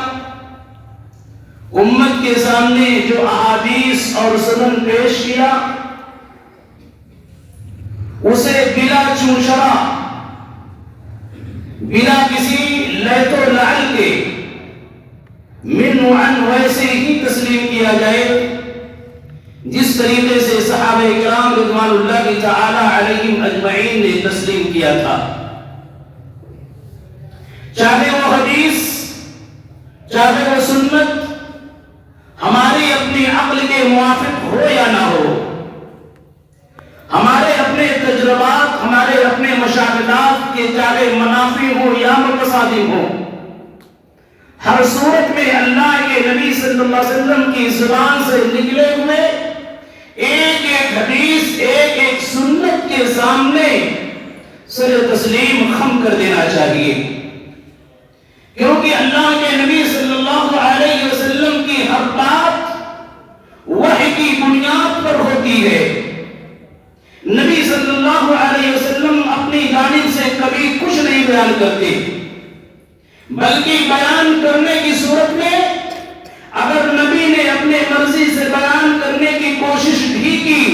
امت کے سامنے جو احادیث اور سنن پیش کیا، اسے بلا چوچرا، بلا کسی لیت و لعل کے من وعن ویسے ہی تسلیم کیا جائے جس طریقے سے صحابہ کرام رضوان اللہ تعالی علیہم اجمعین نے تسلیم کیا تھا۔ چاہے وہ حدیث، چاہے وہ سنت ہماری اپنی عقل کے موافق ہو یا نہ ہو، ہمارے اپنے تجربات، ہمارے اپنے مشاہدات کے چاہے منافی ہو یا متصادم ہو، ہر صورت میں اللہ کے نبی صلی اللہ علیہ وسلم کی زبان سے نکلے ہوئے ایک ایک حدیث، ایک ایک سنت کے سامنے سر تسلیم خم کر دینا چاہیے، کیونکہ اللہ کے نبی صلی اللہ علیہ وسلم کی ہر بات وحی کی بنیاد پر ہوتی ہے۔ نبی صلی اللہ علیہ وسلم اپنی جانب سے کبھی کچھ نہیں بیان کرتے، بلکہ بیان کرنے کی صورت میں اگر نبی نے اپنے مرضی سے بیان کرنے کی کوشش بھی کی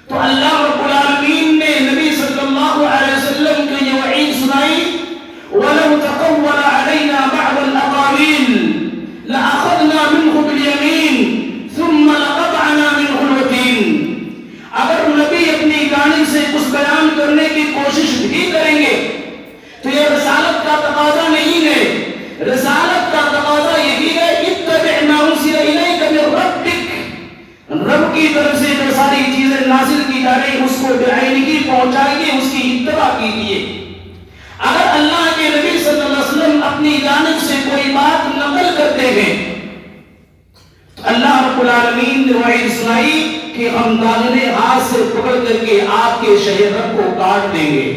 تو اللہ رب العالمین نے نبی صلی اللہ علیہ وسلم کی یہ وعید سنائی، وَلَوْ تَقَوَّلَ عَلَيْنَا بَعْضَ الْأَقَاوِيلِ لَأَخَذْنَا مِنْهُ بِالْيَمِينِ ثُمَّ لَقَطَعْنَا مِنْهُ الْوَتِينَ۔ اگر نبی اپنی جانب سے کچھ بیان کرنے کی کوشش بھی کریں گے تو یہ رسالت کا تقاضا نہیں ہے، رسالت کا تقاضا یہی ہے اتبع ما انزل الیک من ربک، رب کی طرف سے جو ساری چیزیں نازل کی جا رہی اس کو بعینی پہنچائیے، اس کی اتباع کیجیے۔ اگر اللہ کے نبی صلی اللہ علیہ وسلم اپنی جانب سے کوئی بات نقل کرتے ہیں تو اللہ رب العالمین نے وعید سنائی کہ ہم داہنے ہاتھ سے پکڑ کر کے آپ کے شہر کو کاٹ دیں گے۔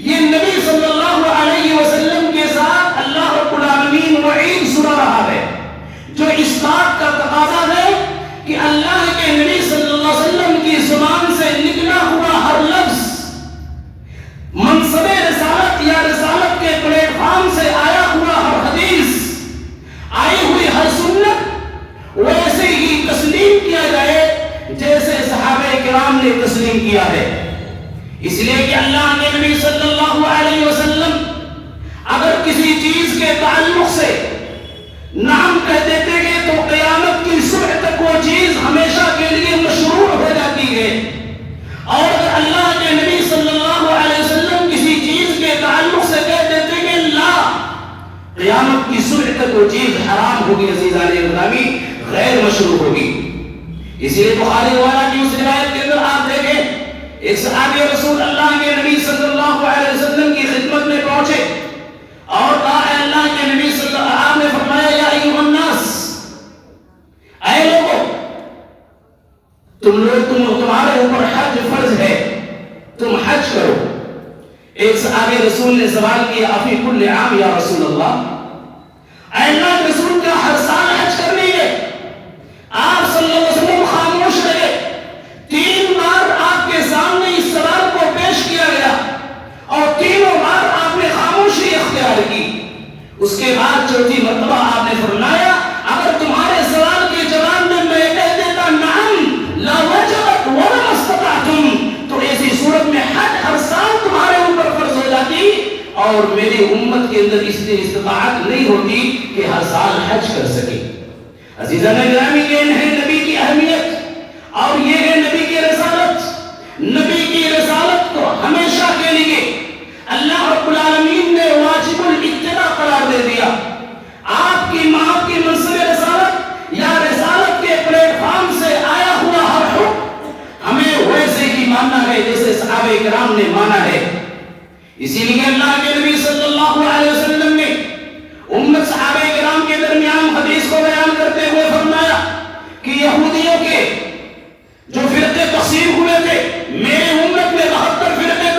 یہ نبی صلی اللہ علیہ وسلم کے ساتھ اللہ رب العالمین وعید سنا رہا ہے، جو اس بات کا تقاضا ہے کہ اللہ کے نبی صلی اللہ علیہ وسلم کی زبان سے نکلا ہوا ہر لفظ منصب رسالت یا رسالت کے پلیٹ فارم سے آیا ہوا ہر حدیث، آئی ہوئی ہر سنت ویسے ہی تسلیم کیا جائے جیسے صحابہ کرام نے تسلیم کیا ہے۔ اس لیے کہ اللہ کے نبی صلی اللہ علیہ وسلم اگر کسی چیز کے تعلق سے نام کہہ دیتے ہیں تو قیامت کی صبح تک وہ چیز ہمیشہ کے لیے مشروع ہو جاتی ہے، اور اگر اللہ کے نبی صلی اللہ علیہ وسلم کسی چیز کے تعلق سے کہہ دیتے ہیں لا، قیامت کی صبح تک وہ چیز حرام ہوگی، عزیزان گرامی غیر مشروع ہوگی۔ اسی لیے بخاری والا کی اس روایت کے اندر آپ دیکھیں ایک صحابی رسول اللہ کے نبی صلی اللہ علیہ وسلم کی خدمت میں پہنچے اور کہا اے اللہ کے نبی صلی اللہ علیہ وسلم نے فرمایا یا ایھا الناس، اے لوگوں تمہارے اوپر حج فرض ہے، تم حج کرو۔ ایک صحابی رسول نے سوال کیا افی کل عام یا رسول اللہ، اے اللہ کے رسول کیا ہر سال حج کرنی ہے؟ آپ صلی اللہ علیہ وسلم خاموش رہے، 3 بار آپ کے سامنے اس سوال کو پیش کیا گیا اور تینوں بار آپ نے خاموشی اختیار کی۔ اس کے بعد چوتھی مرتبہ آپ نے فرمایا اگر تمہارے سوال کے جواب میں کہہ دیتا نعم لا وجبت ولا استطعتم، تو ایسی صورت میں حج ہر سال تمہارے اوپر فرض ہو جاتی اور میری امت کے اندر اس لیے استطاعت نہیں ہوتی کہ ہر سال حج کر سکے۔ عزیزان گرامی، یہ ہے نبی کی اہمیت اور یہ ہے نبی کی رسالت۔ نبی کی رسالت کو ہمیشہ کے لیے اللہ رب العالمین نے واجب الاتباع قرار دے دیا۔ آپ کی منصب رسالت یا رسالت کے پلیٹ فارم سے آیا ہوا ہر حکم ہمیں ویسے ہی ماننا ہے جیسے صحابہ کرام نے مانا ہے۔ اسی لیے اللہ کے نبی صلی اللہ علیہ وسلم نے امت صحابہ کرام کے درمیان حدیث کو بیان کرتے ہوئے فرمایا کہ یہودیوں کے جو فرقے تقسیم ہوئے تھے، میرے امت میں 72 فرقے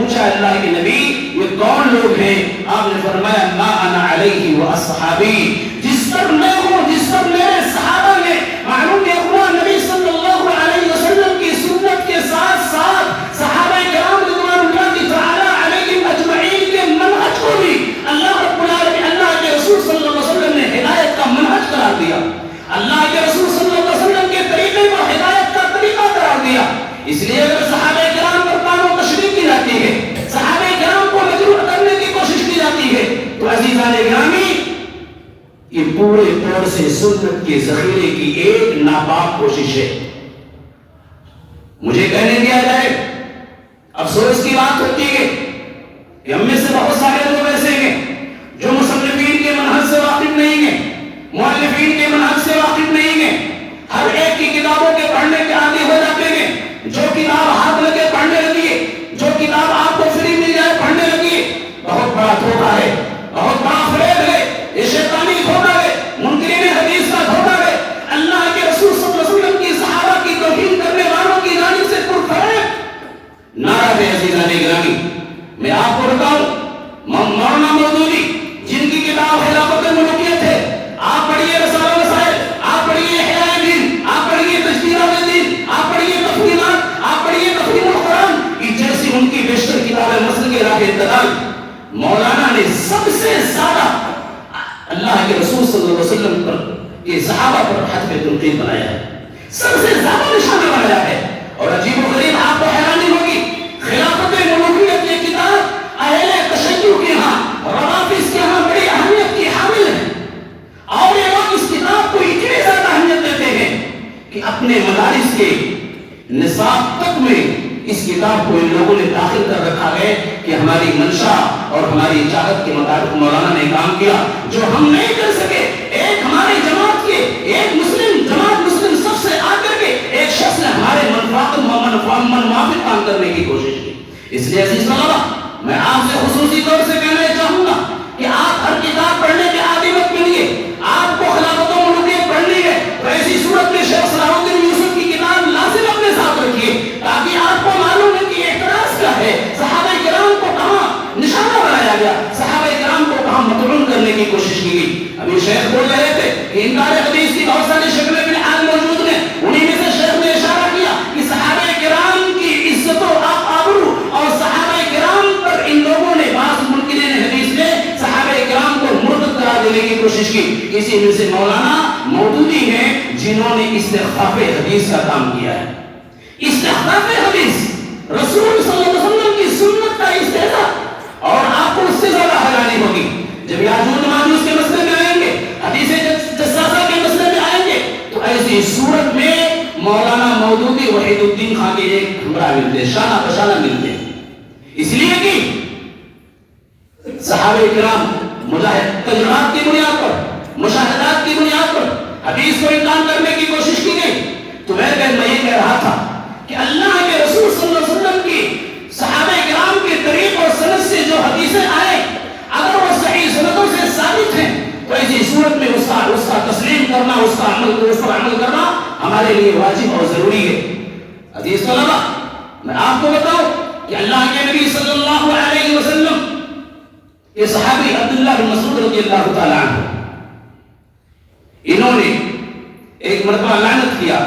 پوچھا اللہ کے نبی یہ کون لوگ ہیں؟ آپ نے فرمایا ما انا علیہ و اصحابی، جس پر میں ہوں، جس پر میرے صحابہ ہیں۔ معلوم ہے نبی صلی اللہ علیہ وسلم کی سنت کے ساتھ ساتھ صحابہ کرام رضوان اللہ تعالی علیہم اجمعین کے منہج کو بھی اللہ رب العالمین، اللہ کے رسول صلی اللہ علیہ وسلم نے ہدایت کا منہج قرار دیا، اللہ کے رسول صلی اللہ علیہ وسلم کے طریقے کو ہدایت کا طریقہ قرار دیا۔ اس لیے اگر صحابہ کرام پر تان و تشریح کی جاتی ہے، صحابہ کرام کو مجروح کرنے کی کوشش کی جاتی ہے، تو عزیزان گرامی یہ پورے طور سے سنت کے ذخیرے کی ایک ناپاک کوشش ہے۔ مجھے کہنے دیا جائے، افسوس کی بات ہوتی ہے کہ ہم میں سے بہت سارے لوگ ایسے ہیں جو مصنفین کے منہج سے واقف نہیں ہیں، مؤلفین کے منہج سے واقف نہیں ہیں، ہر ایک کی کتابوں کے پڑھنے کے عادی ہو جاتے ہیں، جو کتاب ہاتھ لگے پڑھنے لگیے، جو کتاب آپ کو فری مل جائے پڑھنے لگیے۔ بہت بڑا دھوکہ ہے، بہت بڑا فریب ہے، یہ شیطانی دھوکہ ہے، منکرین حدیث کا دھوکہ ہے، اللہ کے رسول صلی اللہ علیہ وسلم کی صحابہ کی توہین کرنے والوں کی جانب سے پرفریب نعرہ ہے۔ عزیزان گرامی میں آپ کو بتاؤں، مولانا مودودی جن کی کتاب خلافت ملوکیت ہے، آپ پڑھیے رسالہ مسائل، آپ پڑھیے احیاء دین، آپ پڑھیے تجدید دین، آپ پڑھیے تفہیمات، آپ پڑھیے تفہیم القرآن، یہ جیسی ان کی بیشتر کتابیں مسل کے راہ اعتدال، مولانا نے سب سے زیادہ اللہ کے رسول صلی اللہ علیہ وسلم پر یہ صحابہ پر حد پہ تنقید بنایا ہے، سب سے زیادہ نشانہ بنایا ہے۔ اور عجیب و غریب آپ کو حیرانی ہوگی، خلافت ملوکیت یہ کتاب اہل تشیع کے ہاں، روافض کے ہاں بڑی اہمیت کی حامل ہے، اور یہ لوگ اس کتاب کو اتنی زیادہ اہمیت دیتے ہیں کہ اپنے مدارس کے نصاب تک میں اس کتاب کو ان لوگوں نے داخل کر رکھا ہے کہ ہماری منشا اور ہماری چاہت کے مطابق مولانا نے کام کیا جو ہم نہیں کر سکے۔ ایک ہماری جماعت کے ایک مسلم جماعت مسلم سب سے آ کر کے ایک شخص نے ہمارے موافق کام کرنے کی کوشش کی۔ اس لیے عزیز طلبہ میں آپ سے خصوصی طور سے کہنا چاہوں گا کہ آپ ہر کتاب پڑھنے کے عادی مت بنیے۔ آپ کو خلافت و ملوکیت پڑھنی ہے تو ایسی صورت میں شیخ صلاح الدین یوسف کی کتاب لازم اپنے ساتھ رکھیے تاکہ آپ کو معلوم ہے کہ اعتراض کیا ہے، صحابہ کرام کو کہاں نشانہ بنایا گیا، صحابہ کرام کو کہاں مطلوب کرنے کی کوشش کی گئی۔ ابھی شیخ بول رہے تھے کہ انکار حدیث کی بہت ساری شکلیں بھی حال موجود ہیں، انہی میں سے شیخ نے اشارہ کیا کہ صحابہ کرام کی عزت و آبرو اور صحابہ کرام پر ان لوگوں نے بعض منکرین حدیث نے صحابہ کرام کو مرتد قرار دینے کی کوشش کی۔ اسی میں سے مولانا مودودی ہیں جنہوں نے استخفاف حدیث کا کام کیا ہے۔ استخفاف حدیث رسول صلی اللہ علیہ وسلم کی سنت کا استہزاء، اور آپ کو اس سے زیادہ حیرانی ہوگی جب یاجوج ماجوج کے مسئلے میں آئیں گے، حدیث جساسہ کے مسئلے میں آئیں گے، تو ایسی صورت میں مولانا مودودی وحید الدین خان کے ایک ہمراہ ملتے ہیں، شانہ بشانہ ملتے ہیں، اس لیے کہ صحابہ کرام مجاہد تجربات کی بنیاد پر، مشاہدات کی بنیاد پر حدیث کو انکار کرنے کی کوشش کی گئی۔ تو میں یہ کہہ رہا تھا کہ اللہ کے رسول صلی اللہ علیہ وسلم کی صحابہ کرام کے طریق اور سند سے جو حدیثیں آئیں اگر وہ صحیح سندوں سے ثابت ہیں تو ایسی صورت میں اس کا تسلیم کرنا، اس پر عمل کرنا ہمارے لیے واجب اور ضروری ہے۔ عزیز طلبہ میں آپ کو بتاؤں کہ اللہ کے نبی صلی اللہ علیہ وسلم یہ صحابی عبداللہ بن مسعود رضی اللہ تعالی عنہ، انہوں نے ایک مرتبہ لعنت کیا،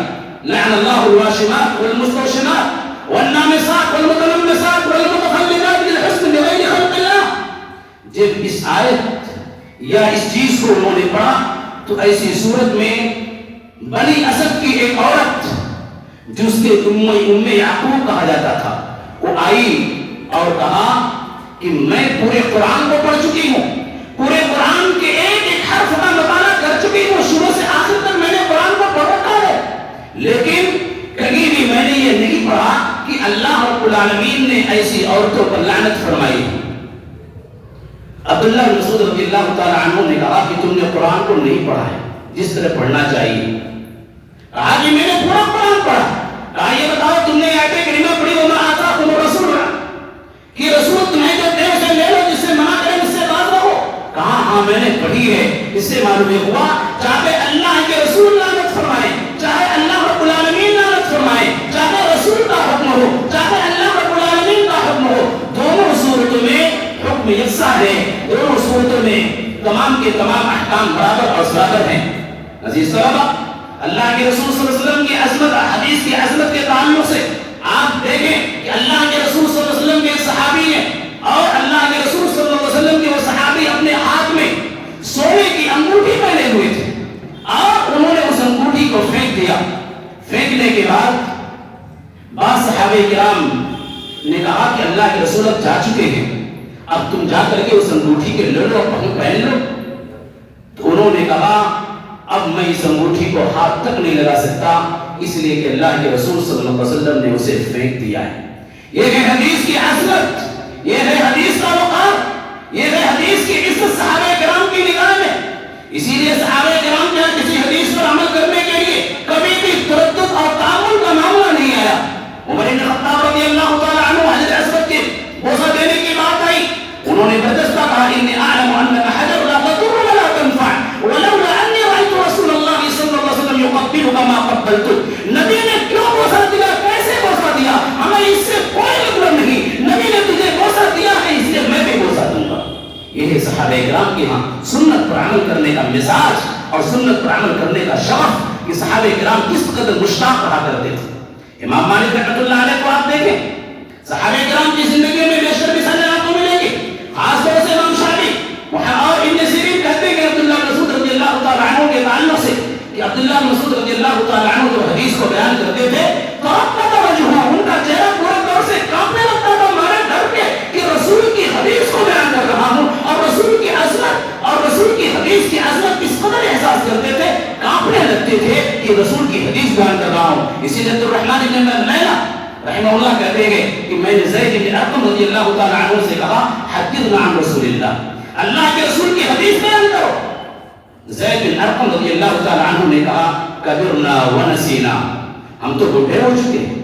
لعن اللہ الواشمات والمستوشمات والنامسات والمتنمسات والمتخلقات بالحسن بغیر خلق اللہ۔ جب اس آیت یا اس چیز کو انہوں نے پڑھا تو ایسی صورت میں بنی اسد کی ایک عورت جس کے ام یعقوب کہا جاتا تھا، وہ آئی اور کہا کہ میں پورے قرآن کو پڑھ چکی ہوں، پورے قرآن کے ایک ایک حرف کا مطالعہ کر چکی ہوں، شروع سے آخر تک میں نے قرآن کو پڑھ رکھا ہے، لیکن کبھی بھی میں نے یہ نہیں پڑھا کہ اللہ رب العالمین نے ایسی عورتوں پر لعنت فرمائی۔ عبداللہ بن مسعود رضی اللہ تعالی عنہ نے کہا کہ تم نے قرآن کو نہیں پڑھا ہے جس طرح پڑھنا چاہیے۔ کہا کہ میں نے پورا قرآن پڑھا۔ کہا یہ بتاؤ تم نے آیت کریمہ پڑھی وما آتاکم الرسول کہ رسول تمہیں جو دے اسے لے لو، جس سے منع کرے اس سے باز رہو۔ کہا ہاں میں نے پڑھی ہے۔ اس سے معلوم ہوا چاہے اللہ کے رسول لعنت فرمائے، چاہے اللہ رب العالمین لعنت فرمائے، چاہے رسول کا حکم ہو، چاہے اللہ رب العالمین کا حکم ہو، دونوں میں یکساں ہے، دونوں صورتوں میں تمام کے تمام احکام برابر اور برابر ہیں۔ عزیز طلبہ، اللہ کے رسول صلی اللہ علیہ وسلم کی عظمت، حدیث کی عظمت کے تعلق سے آپ دیکھیں کہ اللہ کے رسول صلی اللہ علیہ وسلم کے صحابی ہیں، اور اللہ کے رسول صلی اللہ علیہ وسلم کے وہ صحابی اپنے ہاتھ میں سونے کی انگوٹھی پہنے ہوئے تھے، اور انہوں نے اس انگوٹھی کو پھینک دیا۔ پھینکنے کے بعد بعض صحابہ کرام نے کہا کہ اللہ کے رسول اب جا چکے ہیں، اب تم جا کر کے اس انگوٹھی کے لے لو، پہن لو۔ تو انہوں نے کہا اب میں اس انگوٹھی کو ہاتھ تک نہیں لگا سکتا، اس لیے کہ اللہ کے رسول صلی اللہ علیہ وسلم نے اسے پھینک دیا ہے۔ یہ ہے حدیث کی عظمت، یہ ہے حدیث کا وقار، یہ ہے حدیث کی عزت صحابہ کرام کی نگاہ میں۔ اسی لیے صحابہ کرام کے کسی حدیث پر عمل کرنے کے لیے کبھی بھی تردد اور تعامل کا معاملہ نہیں آیا۔ عمر بن خطاب رضی اللہ تعالی عنہ حضرت اسود کے بوسہ دینے کی بات آئی، انہوں نے برداشتہ کہا انی اعلم انک حجر لا تضر ولا تنفع ولولا انی رأیت رسول اللہ صلی اللہ علیہ وسلم یقبلک ما قبلتک۔ نبی نے کیوں بوسہ دیا، کیسے بوسہ دیا، ہمیں اس سے کوئی مطلب نہیں، نبی نے تجھے بوسہ دیا ہے اس لیے میں بھی بوسہ دوں گا۔ یہ ہے صحابہ کرام کے ہاں سنت پر عمل کرنے کا مزاج اور سنت پر عمل کرنے کا شوق کہ صحابہ کرام کس قدر مشتاق رہا کرتے تھے۔ امام مالک رحمۃ اللہ علیہ کو آپ دیکھیں، صحابہ کرام کی زندگی میں بیشتر مثالیں آپ کو ملیں گی، خاص طور سے امام شافعی اور ابن سیرین کہتے ہیں کہ عبداللہ بن مسعود رضی اللہ تعالی عنہ کے تعلق سے کہ عبداللہ بن مسعود رضی اللہ تعالی عنہ جو حدیث کو بیان کرتے تھے تو ان کا چہرہ پورے طور سے کانپنے لگتا تھا مارے ڈر کے کہ رسول کی حدیث کو بیان کر رہا ہوں، اور رسول کی عظمت اور رسول کی حدیث کی عظمت کس قدر احساس کرتے تھے، کانپنے لگتے تھے کہ رسول کی حدیث بیان کر رہا ہوں۔ اسی لیے عبدالرحمن بن لیلہ رحمہ اللہ کہتے ہیں کہ میں نے زید بن ارقم رضی اللہ تعالی عنہ سے کہا حدثنا عن رسول اللہ، اللہ کے رسول کی حدیث بیان کرو۔ زید بن ارقم رضی اللہ تعالی عنہ نے کہا کبرنا ونسینا، ہم تو بوڑھے ہو چکے ہیں،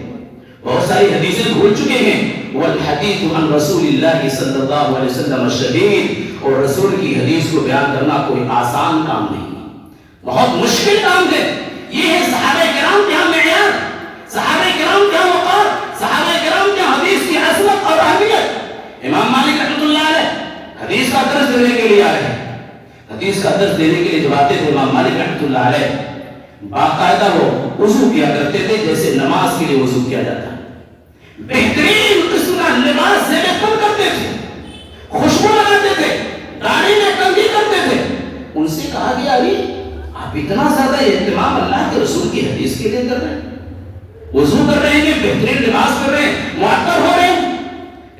بہت ساری حدیثیں بھول چکے ہیں، والحدیث عن رسول اللہ صلی اللہ علیہ وسلم الشدید، اور رسول کی حدیث کو بیان کرنا کوئی آسان کام نہیں، بہت مشکل کام ہے۔ یہ ہے صحابہ کرام کے ہاں معیار، صحابہ کرام کے ہاں وقار، صحابہ کرام کے ہاں حدیث کی عظمت اور اہمیت۔ امام مالک رحمۃ اللہ علیہ حدیث کا درس دینے کے لیے آئے ہیں، حدیث کا درس دینے کے لیے جب آتے تھے امام مالک رحمۃ اللہ علیہ باقاعدہ وہ وضو کیا کرتے تھے جیسے نماز کے لیے وضو کیا جاتا ہے، بہترین قسم کا لباس زیب تن کرتے تھے، خوشبو لگاتے تھے، داڑھی میں کنگھی کرتے تھے۔ ان سے کہا گیا علی آپ اتنا زیادہ اہتمام اللہ کے رسول کی حدیث کے لیے کر رہے ہیں، وضو کر رہے ہیں، بہترین لباس کر رہے ہیں، معطر ہو رہے ہیں۔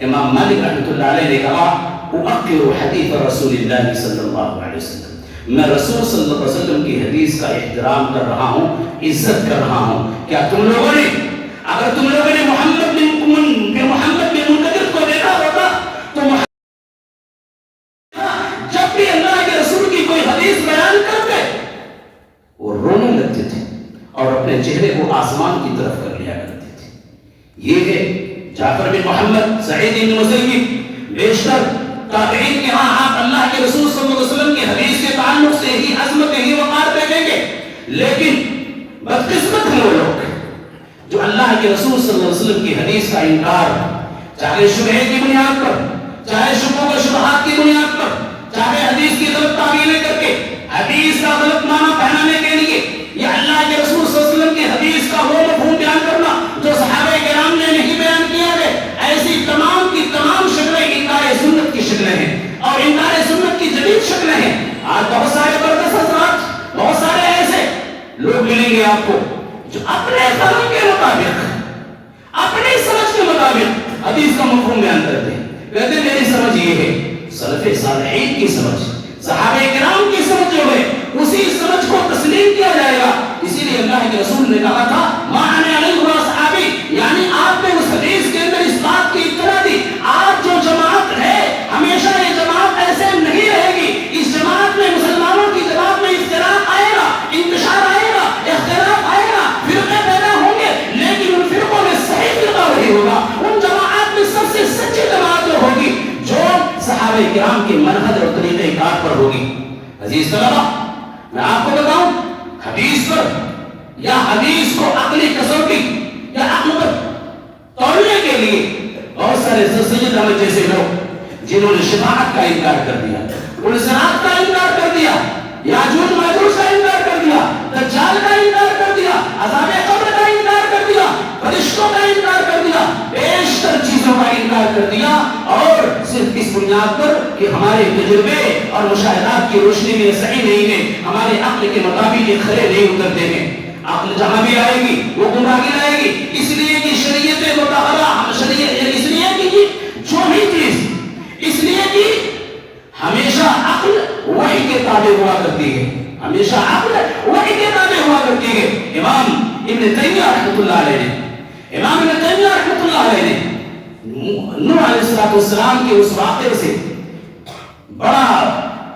امام مالک رحمۃ اللہ علیہ نے کہا اؤقر حدیث رسول اللہ صلی اللہ علیہ وسلم، میں رسول صلی اللہ علیہ وسلم کی حدیث کا احترام کر رہا ہوں، عزت کر رہا ہوں۔ کیا تم لوگوں نے اگر تم لوگوں نے محمد بن منکدر کو دیکھا ہوتا تو جب بھی اللہ کے رسول کی کوئی حدیث بیان کرتے وہ رونے لگتے تھے اور اپنے چہرے کو آسمان کی طرف کر لیا کرتے تھے۔ یہ ہے جعفر بن محمد، سعید بن مسیب، بیشتر تابعین کے ہاں آپ اللہ کے رسول صلی اللہ علیہ وسلم کی حدیث کے تعلق سے ہی عظمت ہی وقار دیکھیں گے، لیکن بدقسمت ہیں وہ لوگ جو اللہ کے رسول صلی اللہ علیہ وسلم کی حدیث کا انکار، چاہے شبہے کی بنیاد پر، چاہے شبہوں و شبہات کی بنیاد پر، چاہے حدیث کی غلط تعبیریں کر کے حدیث کا غلط معنی پہنانے کے لیے، یا اللہ کے رسول صلی اللہ علیہ وسلم کی حدیث کا وہ مفہوم بیان کرنا جو صحابہ کرام نے نہیں بیان کیا ہے، ایسی تمام کی تمام شکلیں انکار سنت کی شکلیں ہیں اور انکار سنت کی جدید شکلیں ہیں۔ آج بہت سارے بردست حضرات، بہت سارے ایسے لوگ ملیں گے آپ کو جو اپنے فہم کے مطابق، اپنی سمجھ کے مطابق حدیث کا مفہوم بیان کرتے ہیں، کہتے ہیں میری سمجھ یہ ہے، سلف صالحین کی سمجھ، صحابہ کرام کی سمجھ جو ہے اسی سمجھ کو تسلیم کیا جائے گا۔ اسی لیے اللہ کے رسول نے کہا تھا ما انا علیہ واصحابی، یعنی آپ نے اس حدیث کے اندر اس بات کی اطلاع دی آج جو جماعت ہے ہمیشہ یہ جماعت ایسے نہیں رہے گی، اس جماعت میں مسلمانوں کی جماعت میں اختلاف آئے گا، انتشار آئے گا، اختلاف آئے گا، فرقے پیدا ہوں گے، لیکن ان فرقوں میں صحیح فرقہ وہی ہوگا، ان جماعت میں سب سے سچی جماعت جو ہوگی جو صحابہ کرام کے منہج اور طریقہ کار پر ہوگی۔ عزیز طلبہ، میں آپ کو بتاؤں حدیث پر یا حدیث کو عقلی کسوٹی یا عقل پر توڑنے کے لیے بہت سارے سید احمد جیسے لوگ جنہوں نے شفاعت کا انکار کر دیا، صراط کا انکار کر دیا، یاجوج ماجوج کا انکار کر دیا، دجال کا انکار کر دیا، عذاب قبر کا انکار کر دیا، فرشتوں کا انکار کر دیا، بیشتر چیزوں کا انکار کر دیا، اور صرف اس بنیاد پر کہ ہمارے تجربے اور مشاہدات کی روشنی میں صحیح نہیں ہے، ہمارے عقل کے مطابق یہ کھڑے نہیں اترتے ہیں۔ عقل جہاں بھی آئے گی وہ گمراہی لائے گی، اس لیے کہ شریعت مطہرہ اس لیے کہ جو بھی چیز اس لیے کہ ہمیشہ عقل وحی کے تابع ہوا کرتی ہے، ہمیشہ عقل وحی کے تابع ہوا کرتی ہے۔ امام ابن تیمیہ رحمۃ اللہ علیہ نے نوح علیہ السلام کے اس واقعے سے بڑا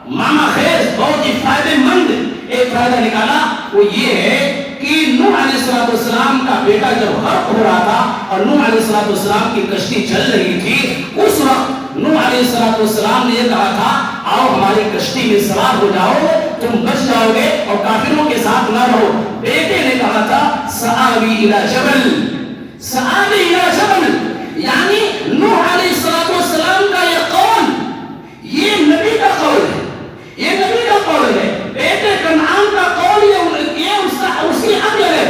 معنی خیز بہت ہی فائدہ مند ایک فائدہ نکالا، وہ یہ ہے کہ نوح علیہ السلام کا بیٹا جب غرق ہو رہا تھا اور نوح علیہ السلام کی کشتی چل رہی تھی، اس وقت نوح علیہ السلام نے یہ کہا تھا آؤ ہماری کشتی میں سوار ہو جاؤ، تم بچ جاؤ گے اور کافروں کے ساتھ نہ رہو۔ بیٹے نے کہا تھا سآوی الی جبل، سآوی الی جبل، یعنی نوح علیہ السلام کا یہ قول یہ نبی کا قول ہے، یہ نبی کا قول ہے، بیٹے کنعان کا قول یہ اس کی عقل ہے۔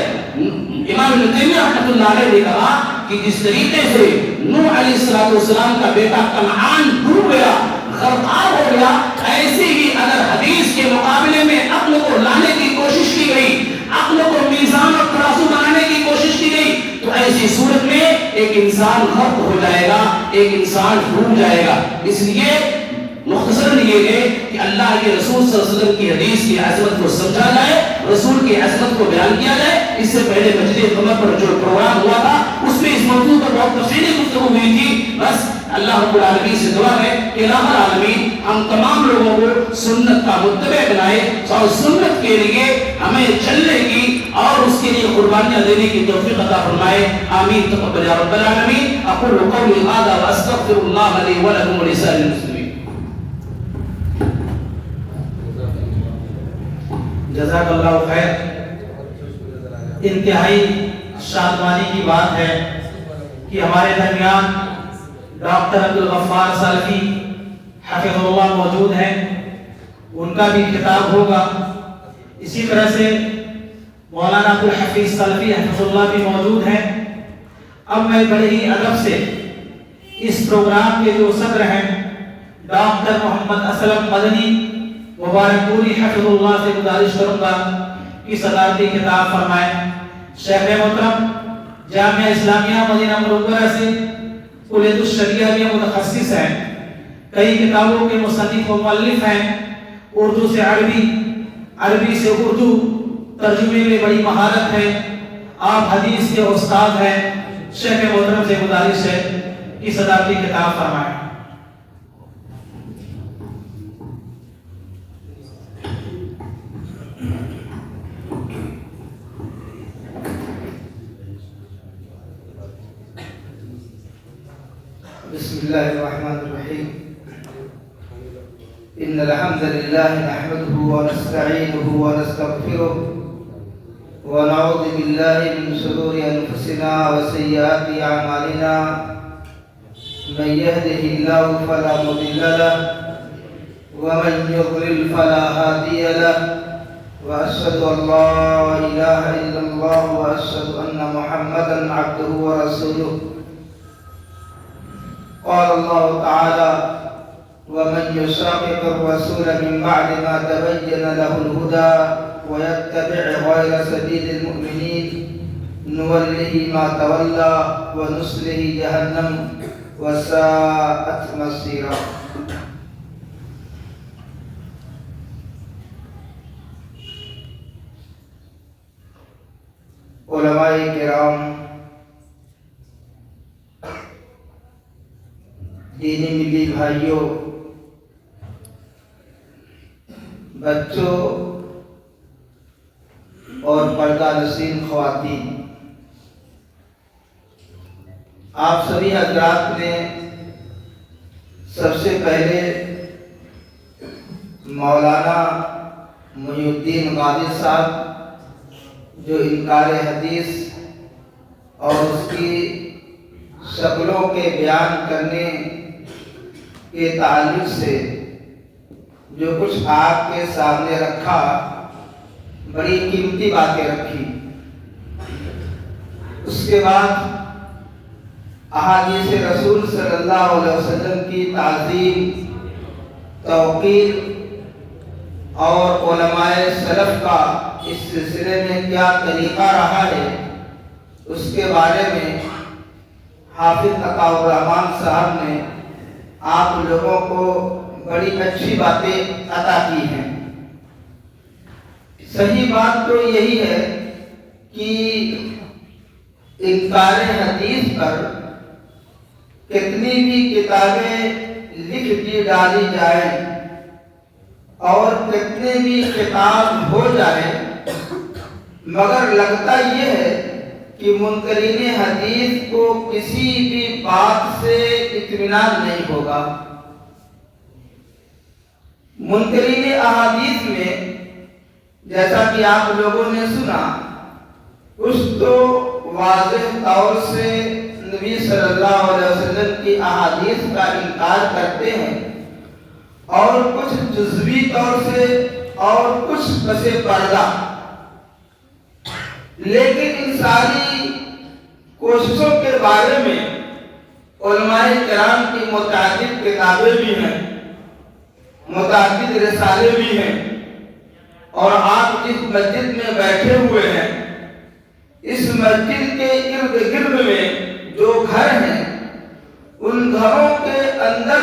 امام ابن تیمیہ رحمۃ اللہ علیہ نے کہا کہ جس طریقے سے نوح علیہ السلام کا بیٹا کنعان ڈوب گیا، غرقاب ہو گیا، ایسے ہی اگر حدیث کے مقابلے میں عقل کو لانے کی کوشش کی گئی، عقل کو میزان اور ترازو بنانے کی کوشش کی گئی، تو ایسی صورت میں ایک انسان غرق ہو جائے گا، ایک انسان ڈوب جائے گا۔ اس لیے مختصراً یہ ہے کہ اللہ کے رسول صلی اللہ علیہ وسلم کی حدیث کی عظمت کو سمجھا جائے، رسول کی عظمت کو بیان کیا جائے۔ اس سے پہلے مسجد قمر پر جو پروگرام ہوا تھا اس میں اس موضوع پر بہت تفصیلی گفتگو ہوئی تھی۔ بس اللہ رب العالمین سے دعا ہے کہ الہ العالمین ہم تمام لوگوں کو سنت کا متبع بنائے اور سنت کے لیے ہمیں چلنے کی اور اس کے لیے قربانیاں دینے کی توفیق عطا فرمائے، آمین تقبل یا رب العالمین۔ اقول قولی ھذا واستغفر اللہ لی ولکم ولسائر المسلمین۔ جزاک اللہ خیر۔ انتہائی شادمانی کی بات ہے کہ ہمارے درمیان ڈاکٹر عبدالغفار سلفی حفظ اللہ موجود ہیں، ان کا بھی خطاب ہوگا۔ اسی طرح سے مولانا عبدالحفیظ سلفی حفظ اللہ بھی موجود ہیں۔ اب میں بڑے ہی ادب سے اس پروگرام کے جو صدر ہیں ڈاکٹر محمد اسلم مدنی مبارک پوری حفظ اللہ سے گزارش کروں گا کہ صدارتی خطاب فرمائیں۔ شیخ محترم جامعہ اسلامیہ مدینہ منورہ سے کلیۃ الشریعہ کے متخصص ہیں، کئی کتابوں کے مصنف و مؤلف ہیں، اردو سے عربی، عربی سے اردو، ترجمے میں بڑی مہارت ہے، آپ حدیث کے استاد ہیں۔ شیخ محترم سے گزارش ہے کہ صدارتی خطاب فرمائیں۔ بسم الله الرحمن الرحيم إن الحمد لله نحمده ونستعينه ونستغفره ونعوذ بالله من شرور أنفسنا وسيئات أعمالنا من يهده الله فلا مضل له ومن يضلل فلا هادي له وأشهد أن لا إله إلا الله وأشهد أن محمدا عبده ورسوله قال الله تعالى ومن يشاقق الرسول من بعد ما تبين له الهدى ويتبع غير سبيل المؤمنين نوله ما تولى ونصله جهنم وساءت مصيرا۔ علماء کرام، دینی ملی بھائیوں، بچوں اور پردہ نشین خواتین، آپ سبھی حضرات نے سب سے پہلے مولانا محی الدین غازی صاحب جو انکار حدیث اور اس کی شکلوں کے بیان کرنے کے تعلق سے جو کچھ آپ کے سامنے رکھا، بڑی قیمتی باتیں رکھی۔ اس کے بعد احادیث رسول صلی اللہ علیہ وسلم کی تعظیم، توقیر اور علماء سلف کا اس سلسلے میں کیا طریقہ رہا ہے، اس کے بارے میں حافظ عطاء الرحمن صاحب نے آپ لوگوں کو بڑی اچھی باتیں عطا کی ہیں۔ صحیح بات تو یہی ہے کہ انکار حدیث پر کتنی بھی کتابیں لکھ دی ڈالی جائیں اور کتنے بھی کتاب ہو جائے، مگر لگتا یہ ہے کہ منکرین حدیث کو کسی بھی بات سے اطمینان نہیں ہوگا۔ منکرین احادیث میں جیسا کہ آپ لوگوں نے سنا، کچھ تو واضح طور سے نبی صلی اللہ علیہ وسلم کی احادیث کا انکار کرتے ہیں، اور کچھ جزوی طور سے اور کچھ پس پردہ۔ لیکن ان ساری کوششوں کے بارے میں علماء کرام کی متعدد کتابیں بھی ہیں، متعدد رسالے بھی ہیں، اور آپ جس مسجد میں بیٹھے ہوئے ہیں، اس مسجد کے ارد گرد میں جو گھر ہیں، ان گھروں کے اندر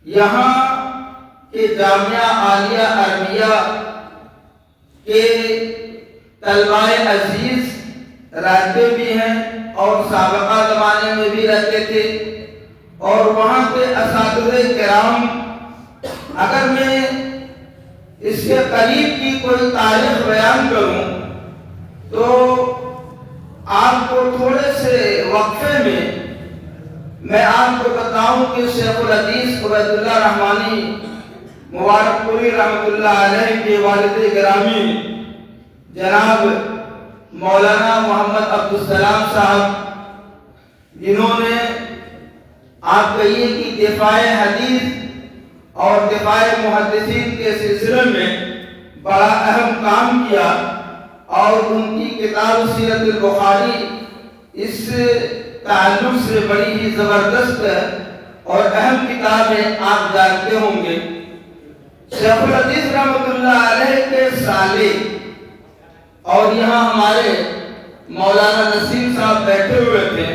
یہاں کے جامعہ عالیہ عربیہ کے طلباء عزیز رہتے بھی ہیں اور سابقہ زمانے میں بھی رہتے تھے، اور وہاں کے اساتذہ کرام، اگر میں اس کے قریب کی کوئی تاریخ بیان کروں تو آپ کو تھوڑے سے وقفے میں آپ کو بتاؤں کہ شیخ الحدیث عبید اللہ رحمانی مبارک پوری رحمۃ اللہ علیہ کے والد گرامی جناب مولانا محمد عبدالسلام صاحب، جنہوں نے آپ کہیے کہ دفاع حدیث اور دفاع محدثین کے سلسلے میں بڑا اہم کام کیا، اور ان کی کتاب سیرت البخاری اس تعلق سے بڑی ہی زبردست اور اہم کتاب ہے، آپ جانتے ہوں گے۔ شیخ الحدیث رحمۃ اللہ علیہ کے سالے، اور یہاں ہمارے مولانا نسیم صاحب بیٹھے ہوئے تھے،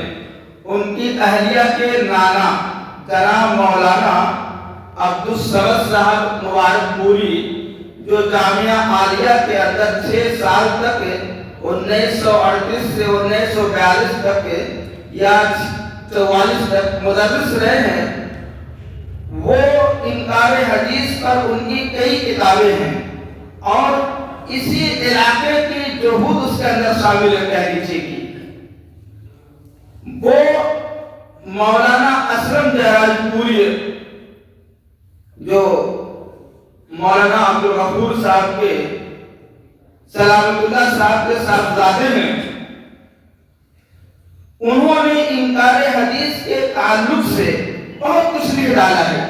ان کی اہلیہ کے نانا جناب مولانا عبدالصمد صاحب مبارک پوری، جو جامعہ عالیہ کے اندر 6 سال تک 1938 سے 1942 تک یا 44 تک مدرس رہے ہیں، وہ انکار حدیث پر ان کی کئی کتابیں ہیں، اور اسی علاقے کی جہود اس کے اندر شامل ہے کہہ لیجیے کی۔ وہ مولانا اسلم جہراج پوری، جو مولانا عبدالغفور صاحب کے سلامت اللہ صاحب کے صاحبزادے ہیں، انہوں نے انکار حدیث کے تعلق سے بہت کچھ لکھ ڈالا ہے،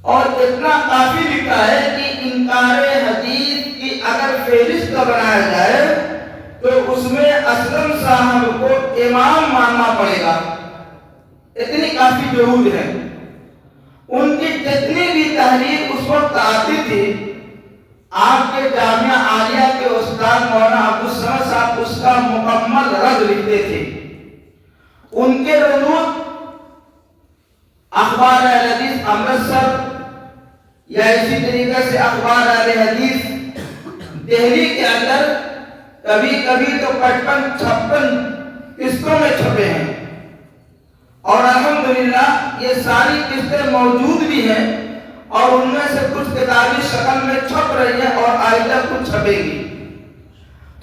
اور اتنا کافی لکھا ہے کہ انکار حدیث کی اگر فہرست بنایا جائے تو اس میں اسلم صاحب کو امام ماننا پڑے گا، اتنی کافی جہود ہے۔ ان کی جتنی بھی تحریر اس وقت آتی تھی، آپ کے جامعہ عالیہ کے استاد مولانا عبدالصمد صاحب اس کا مکمل رد لکھتے تھے۔ ان کے ردود اخبار اہل حدیث امرتسر یا اسی طریقے سے اخبار اہل حدیث دہلی کے اندر کبھی کبھی تو 55-56 قسطوں میں چھپے ہیں، اور الحمدللہ یہ ساری قسطیں موجود بھی ہیں، اور ان میں سے کچھ کتابی شکل میں چھپ رہی ہیں اور آئندہ کچھ چھپے گی۔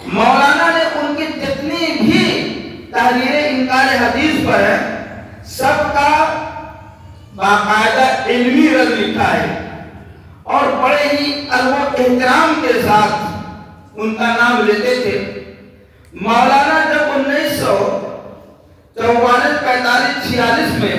مولانا نے ان کی جتنی بھی تحریریں انکار حدیث پر ہیں، سب کا باقاعدہ علمی رد لکھا ہے، اور بڑے ہی ادب و احترام کے ساتھ ان کا نام لیتے تھے۔ مولانا جب 1944-45-46 میں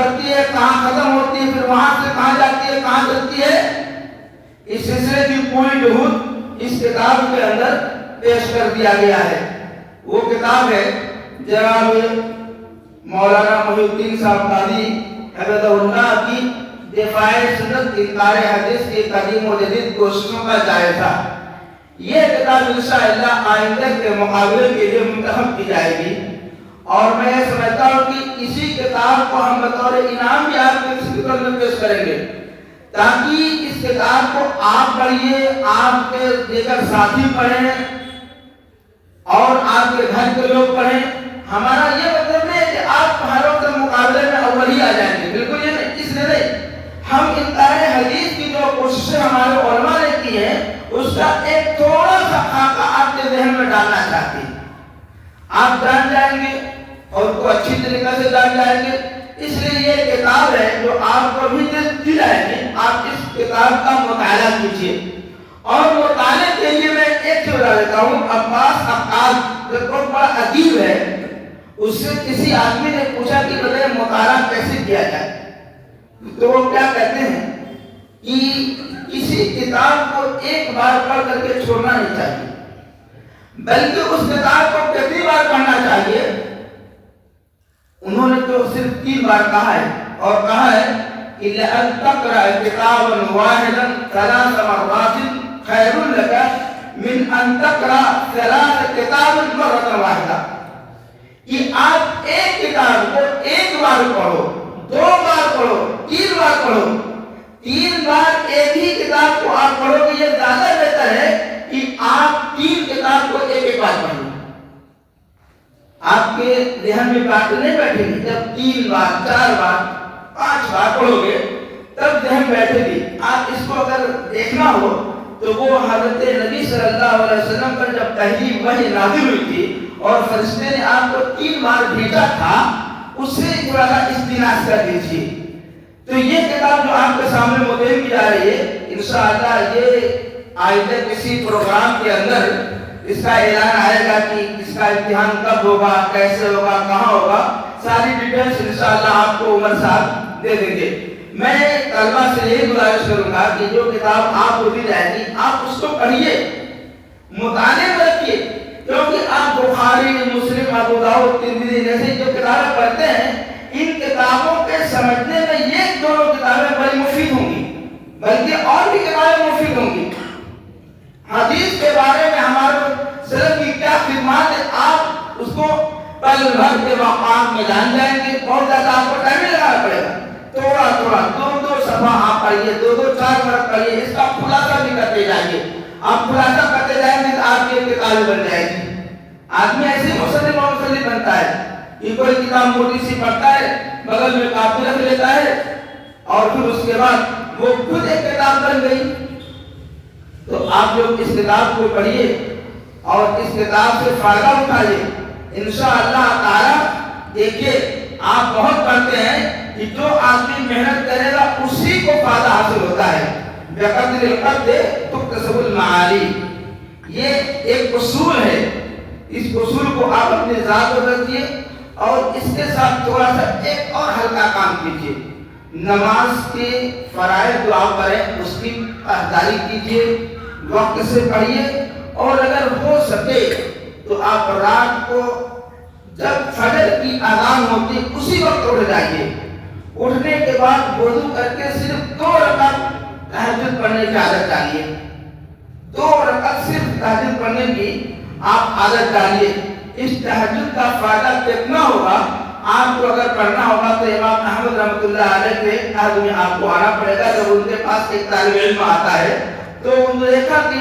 بڑھتی ہے, کہاں ختم ہوتی ہے, پھر وہاں سے کہاں جاتی ہے, کہاں چلتی ہے, اس سلسلے کی پوری جہود اس کتاب کے اندر پیش کر دیا گیا ہے. وہ کتاب ہے جناب مولانا محی الدین صاحب قادری حفظہ اللہ کی دفاع سنت انکار حدیث کی قدیم و جدید کوششوں کا جائزہ. یہ کتاب انشاءاللہ آئندہ کے مقابلے کے لیے منتخب کی جائے گی, اور میں یہ سمجھتا ہوں کہ اسی کتاب کو ہم بطور انعام بھی آپ کے خدمت میں پیش کریں گے, تاکہ اس کتاب کو آپ پڑھیے, آپ کے دیگر ساتھی پڑھیں اور آپ کے گھر کے لوگ پڑھیں. ہمارا یہ مطلب نہیں ہے کہ آپ ہر وقت مقابلے میں اول ہی آ جائیں گے, بالکل یہ نہیں. اس لیے نہیں, ہم انکار حدیث کی جو کوششیں ہمارے علماء نے کی ہیں اس کا ایک تھوڑا سا خاکہ آپ کے ذہن میں ڈالنا چاہتے ہیں. آپ جان جائیں گے اور کو اچھی طریقے سے جان جائیں گے. اس لیے یہ کتاب ہے جو آپ کو بھی دی جائے گی. آپ اس کتاب کا مطالعہ کیجیے, اور مطالعے کے لیے میں ایک چیز بتا دیتا ہوں. عباس عقاد جو بہت بڑا ادیب ہے, اس سے کسی آدمی نے پوچھا کہ بتائیے مطالعہ کیسے کیا جائے, تو وہ کیا کہتے ہیں کہ کسی کتاب کو ایک بار پڑھ کر کے چھوڑنا نہیں چاہیے, بلکہ اس کتاب کو کتنی بار پڑھنا چاہیے. انہوں نے تو صرف 3 بار کہا ہے, اور کہا ہے کہ لَأَن تَقْرَأَ كِتَابًا وَاحِدًا 3 مرات خَيْرٌ لَكَ مِنْ أَن تَقْرَأَ 3 كِتَابًا مَرَّةً واحدة. کہ آپ ایک کتاب کو ایک بار پڑھو, 2 بار پڑھو, 3 بار پڑھو. 3 بار ایک ہی کتاب کو آپ پڑھو گے, یہ زیادہ بہتر ہے کہ آپ 3 کتاب کو ایک ایک بار پڑھو. آپ کے ذہن میں بات نہیں بیٹھے گی. جب 3 بار 4 بار 5 بار پڑھو گے تب ذہن بیٹھے گی. آپ اس کو اگر دیکھنا ہو تو وہ حضرت نبی صلی اللہ علیہ وسلم پر جب پہلی وحی نازل ہوئی تھی اور فرشتے نے آپ کو 3 بار بھیجا تھا, اس سے تھوڑا سا استناس کر دیجیے. تو یہ کتاب جو آپ کے سامنے مقدم کی جا رہی ہے, انشاءاللہ یہ آئندہ کسی پروگرام کے اندر اس کا اعلان آئے گا کہ اس کا امتحان کب ہوگا, کیسے ہوگا, کہاں ہوگا, ساری ڈیٹیلز انشاءاللہ آپ کو عمر صاحب دے دیں گے. میں طلبہ سے یہی گزارش کروں گا کہ جو کتاب آپ کو دی جائے گی آپ اس کو پڑھیے, مطالعے میں رکھیے, کیونکہ آپ بخاری, مسلم, ابو داؤد, ترمذی جیسی جو کتابیں پڑھتے ہیں, ان کتابوں کے سمجھنے میں یہ دونوں کتابیں بڑی مفید ہوں گی, بلکہ اور بھی کتابیں مفید ہوں گی. حدیث کے بارے میں ہمارے سلف کی کیا خدمات ہے, آپ اس کو پل بھر کے مقام میں جان جائیں گے. بہت زیادہ آپ کو ٹائم لگانا پڑے گا, تھوڑا تھوڑا 2 صفحہ آپ پڑھیے, 2 4 مرت پڑھیے, اس کا خلاصہ بھی کرتے جائیے. آپ خلاصہ کرتے جائیں گے تو آپ کی ایک کتاب بن جائے گی. آدمی ایسے مصنف بنتا ہے کہ کوئی کتاب موٹی سی پڑھتا ہے, بغل میں کاپی رکھ لیتا ہے, اور پھر اس کے بعد وہ خود ایک کتاب بن گئی. تو آپ لوگ اس کتاب کو پڑھیے اور اس کتاب سے فائدہ اٹھائیے. انشاءاللہ تعالی دیکھیے, آپ بہت پڑھتے ہیں کہ جو آدمی محنت کرے گا اسی کو فائدہ حاصل ہوتا ہے. بقدر القدر تکتسب المعالی, یہ ایک اصول ہے. اس اصول کو آپ اپنے ذات پر رکھیے, اور اس کے ساتھ تھوڑا سا ایک اور ہلکا کام کیجیے. نماز کے فرائض جو آپ کریں اس کی پاسداری کیجیے, وقت سے پڑھیے, اور اگر ہو سکے تو آپ رات کو جب فجر کی اذان ہوتی اسی وقت اٹھ جائیے. اٹھنے کے بعد وضو کر کے صرف 2 رکعت تہجد پڑھنے کی عادت ڈالیے. 2 رکعت صرف تہجد پڑھنے کی آپ عادت ڈالیے. اس تہجد کا فائدہ کتنا ہوگا آپ کو اگر پڑھنا ہوگا تو امام احمد رحمۃ اللہ علیہ کے عہد میں آپ کو آنا پڑے گا. جب ان کے پاس ایک طالب علم آتا ہے تو انہوں نے دیکھا کہ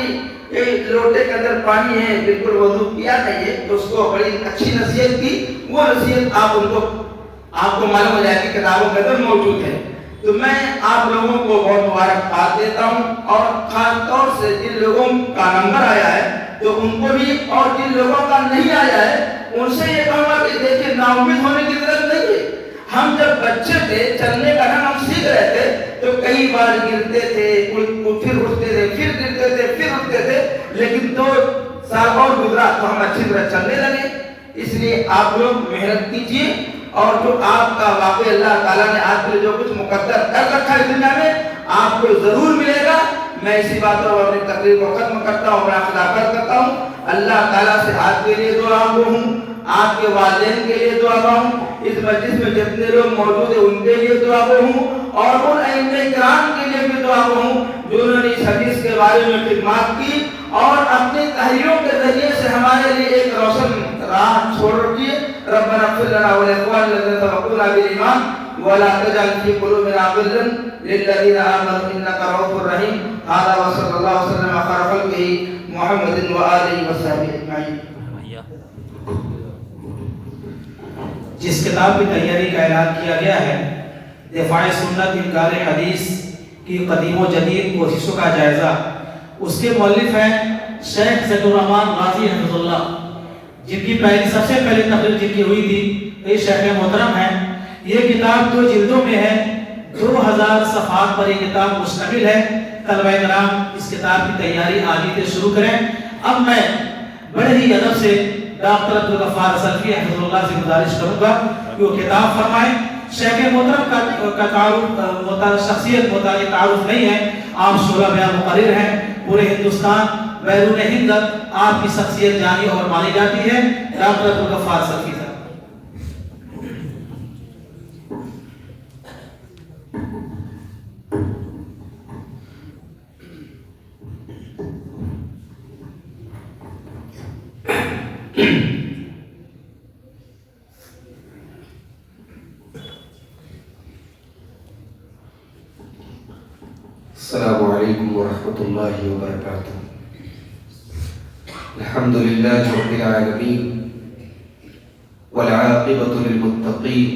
لوٹے کے اندر پانی ہے, بالکل وضو کیا نہیں ہے, تو اس کو بڑی اچھی نصیحت کی. وہ نصیحت آپ کو معلوم ہو جائے کہ کتابوں کے اندر موجود ہے. تو میں آپ لوگوں کو بہت مبارکباد دیتا ہوں, اور خاص طور سے جن لوگوں کا نمبر آیا ہے تو ان کو بھی, اور جن لوگوں کا نہیں آیا ہے ان سے یہ کہوں گا کہ دیکھیں نا امید ہونے کی ضرورت نہیں ہے. ہم جب بچے تھے, چلنے کا ڈھنگ ہم سیکھ رہے تھے تو کئی بار گرتے تھے, پھر اٹھتے تھے, پھر گرتے تھے, پھر اٹھتے تھے, لیکن 2 سال اور گزرا تو ہم اچھی طرح چلنے لگے. اس لیے آپ لوگ محنت کیجیے اور جو آپ کا واقعی اللہ تعالیٰ نے آپ کے لیے جو کچھ مقدر کر رکھا ہے دنیا میں آپ کو ضرور ملے گا۔ میں اسی بات پر اپنی تقریر کو ختم کرتا ہوں، میں خداخواہ کرتا ہوں اللہ تعالیٰ سے آپ کے لیے دعا گو ہوں، آپ کے والدین کے لیے دعا گو ہوں، اس مجلس میں جتنے لوگ موجود ہیں ان کے لیے دعا گو ہوں، اور ان ائمہ کرام کے لیے بھی دعا گو ہوں جنہوں نے اس حدیث کے بارے میں خدمات کی اور اپنی تحریروں کے ذریعے سے ہمارے لیے ایک روشن راہ چھوڑ رکھی ہے۔ ربنا اغفر لنا ولإخواننا الذين سبقونا بالإيمان ولا تجعل في قلوبنا غلا للذين آمنوا إنك رؤوف رحيم۔ هذا وصلى الله وسلم على خير خلقه محمد وآله وصحبه أجمعين۔ جس کتاب کی تیاری کا اعلان کیا گیا ہے دفاع سنت انکار حدیث کی قدیم و جدید کوششوں کا جائزہ، اس کے مؤلف ہیں شیخ زید الرحمن غازی حفظ اللہ، جن کی سب سے پہلی تقریر جن کی ہوئی تھی، یہ شیخ محترم ہیں۔ یہ کتاب 2 جلدوں میں ہے، 2000 صفحات پر یہ کتاب مشتمل ہے۔ طلبہ کرام اس کتاب کی تیاری آج ہی سے شروع کریں۔ اب میں بڑے ہی ادب سے ڈاکٹر عبدالغفار سلفی حفظ اللہ سے گزارش کروں گا کہ وہ کتاب فرمائیں۔ شیخ محترم کا تعارف شخصیت متعلق تعارف نہیں ہے، آپ شعبہ بیان مقرر ہیں، پورے ہندوستان بیرون ہند آپ کی شخصیت جانی اور مانی جاتی ہے۔ ڈاکٹر عبدالغفار سلفی صاحب۔ السلام علیکم ورحمۃ اللہ وبرکاتہ۔ الحمد للہ رب العالمین والعاقبۃ للمتقین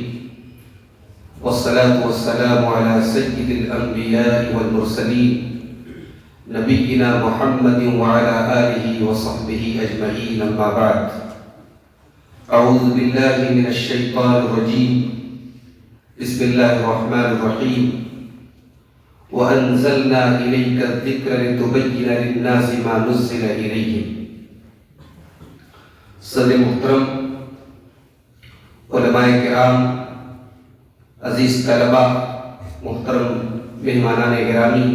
والصلاة والسلام علی سید الانبیاء والمرسلین نبینا محمد وعلی آلہ وصحبہ اجمعین، اما بعد۔ اعوذ باللہ من الشیطان الرجیم، بسم اللہ الرحمن الرحیم۔ وَأَنزَلْنَا إِلَيْكَ الذِّكْرَ لِتُبَيِّنَ لِلنَّاسِ مَا نُزِّلَ إِلَيْهِمْ۔ صدر محترم، علماء کرام، عزیز طلبہ، محترم مہمانان گرامی،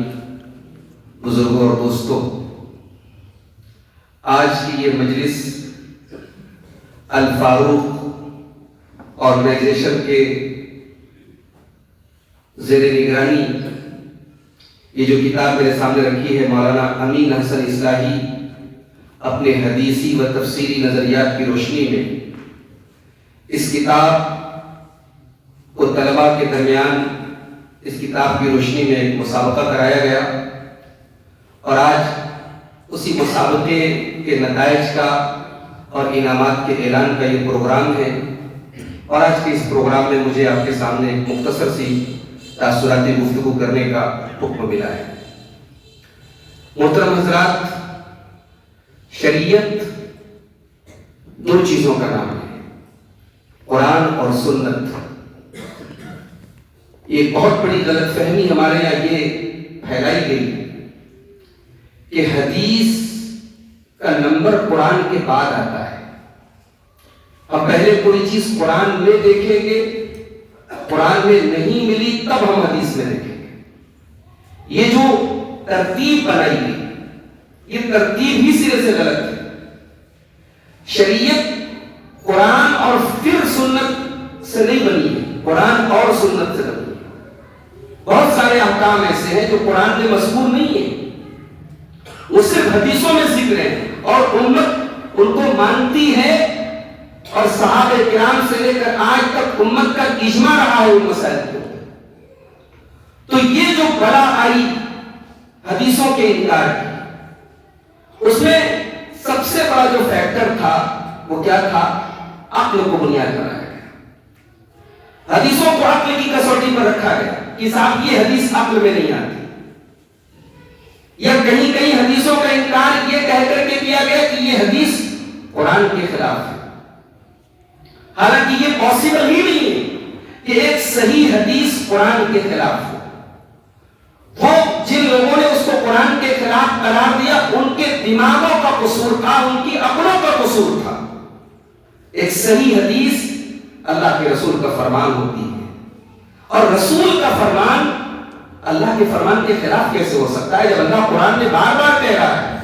بزرگوں اور دوستوں، آج کی یہ مجلس الفاروق آرگنائزیشن کے زیر نگرانی یہ جو کتاب میرے سامنے رکھی ہے، مولانا امین حسن اصلاحی اپنے حدیثی و تفسیری نظریات کی روشنی میں اس کتاب کو طلباء کے درمیان اس کتاب کی روشنی میں ایک مسابقہ کرایا گیا، اور آج اسی مسابقے کے نتائج کا اور انعامات کے اعلان کا یہ پروگرام ہے۔ اور آج کے اس پروگرام میں مجھے آپ کے سامنے ایک مختصر سی تاثراتی گفتگو کرنے کا حکم ملا ہے۔ محترم حضرات، شریعت 2 چیزوں کا نام ہے، قرآن اور سنت۔ یہ بہت بڑی غلط فہمی ہمارے یہاں یہ پھیلائی گئی کہ حدیث کا نمبر قرآن کے بعد آتا ہے، ہم پہلے کوئی چیز قرآن میں دیکھیں گے، قرآن میں نہیں ملی تب ہم حدیث میں دیکھیں گے۔ یہ جو ترتیب بنائی گئی یہ ترتیب ہی سرے سے غلط ہے۔ شریعت قرآن اور پھر سنت سے نہیں بنی ہے، قرآن اور سنت سے بنی ہے۔ بہت سارے احکام ایسے ہیں جو قرآن میں مذکور نہیں ہیں، وہ صرف حدیثوں میں ذکر ہیں، اور امت ان کو مانتی ہے، اور صحابہ کرام سے لے کر آج تک امت کا اجماع رہا ہے ان مسائل کو۔ تو یہ جو بلا آئی حدیثوں کے انکار کی، اس میں سب سے بڑا جو فیکٹر تھا وہ کیا تھا؟ عقل کو بنیاد بنایا گیا، حدیثوں کو عقل کی کسوٹی پر رکھا گیا کہ صاحب یہ حدیث عقل میں نہیں آتی، یا کہیں کہیں حدیثوں کا انکار یہ کہہ کر کے کیا گیا کہ یہ حدیث قرآن کے خلاف ہے۔ حالانکہ یہ پاسبل ہی نہیں ہے کہ ایک صحیح حدیث قرآن کے خلاف ہو۔ وہ جن لوگوں نے اس کو قرآن کے خلاف قرار دیا ان کے دماغوں کا قصور تھا، ان کی عقلوں کا قصور تھا۔ ایک صحیح حدیث اللہ کے رسول کا فرمان ہوتی ہے، اور رسول کا فرمان اللہ کے فرمان کے خلاف کیسے ہو سکتا ہے جب اللہ قرآن میں بار بار کہہ رہا ہے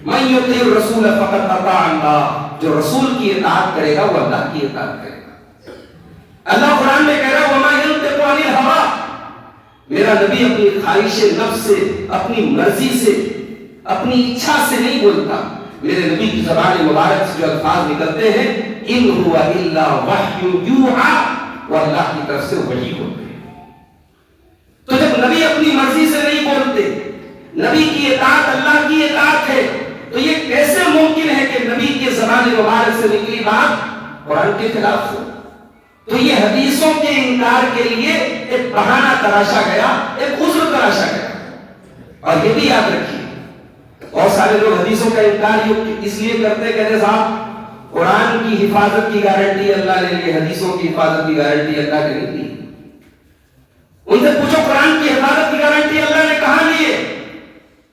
من یطیع الرسول فقد اطاع اللہ، جو رسول کی اطاعت کرے گا وہ اللہ کی اطاعت کرے گا۔ اللہ قرآن میں کہہ رہا ہے وما ینطق عن الہوی، میرا نبی اپنی خواہش نفس سے، اپنی مرضی سے، اپنی اچھا سے نہیں بولتا، میرے نبی کی زبان مبارک سے جو الفاظ نکلتے ہیں ان هو الا وحی یوحی، وہ اللہ کی طرف سے وحی ہوتے ہیں۔ تو جب نبی اپنی مرضی سے نہیں بولتے، نبی کی اطاعت اللہ کی اطاعت ہے، تو یہ کیسے ممکن ہے کہ نبی کے زبان مبارک سے نکلی بات قرآن کے خلاف ہو؟ تو یہ حدیثوں کے انکار کے لیے ایک بہانہ تراشا گیا، ایک عذر تراشا گیا۔ اور یہ بھی یاد رکھیے بہت سارے لوگ حدیثوں کا انکار اس لیے کرتے کہتے صاحب قرآن کی حفاظت کی گارنٹی اللہ نے لی، حدیثوں کی حفاظت کی گارنٹی اللہ نے نہیں لی۔ ان سے پوچھو قرآن کی حفاظت کی گارنٹی اللہ نے کہاں لی ہے؟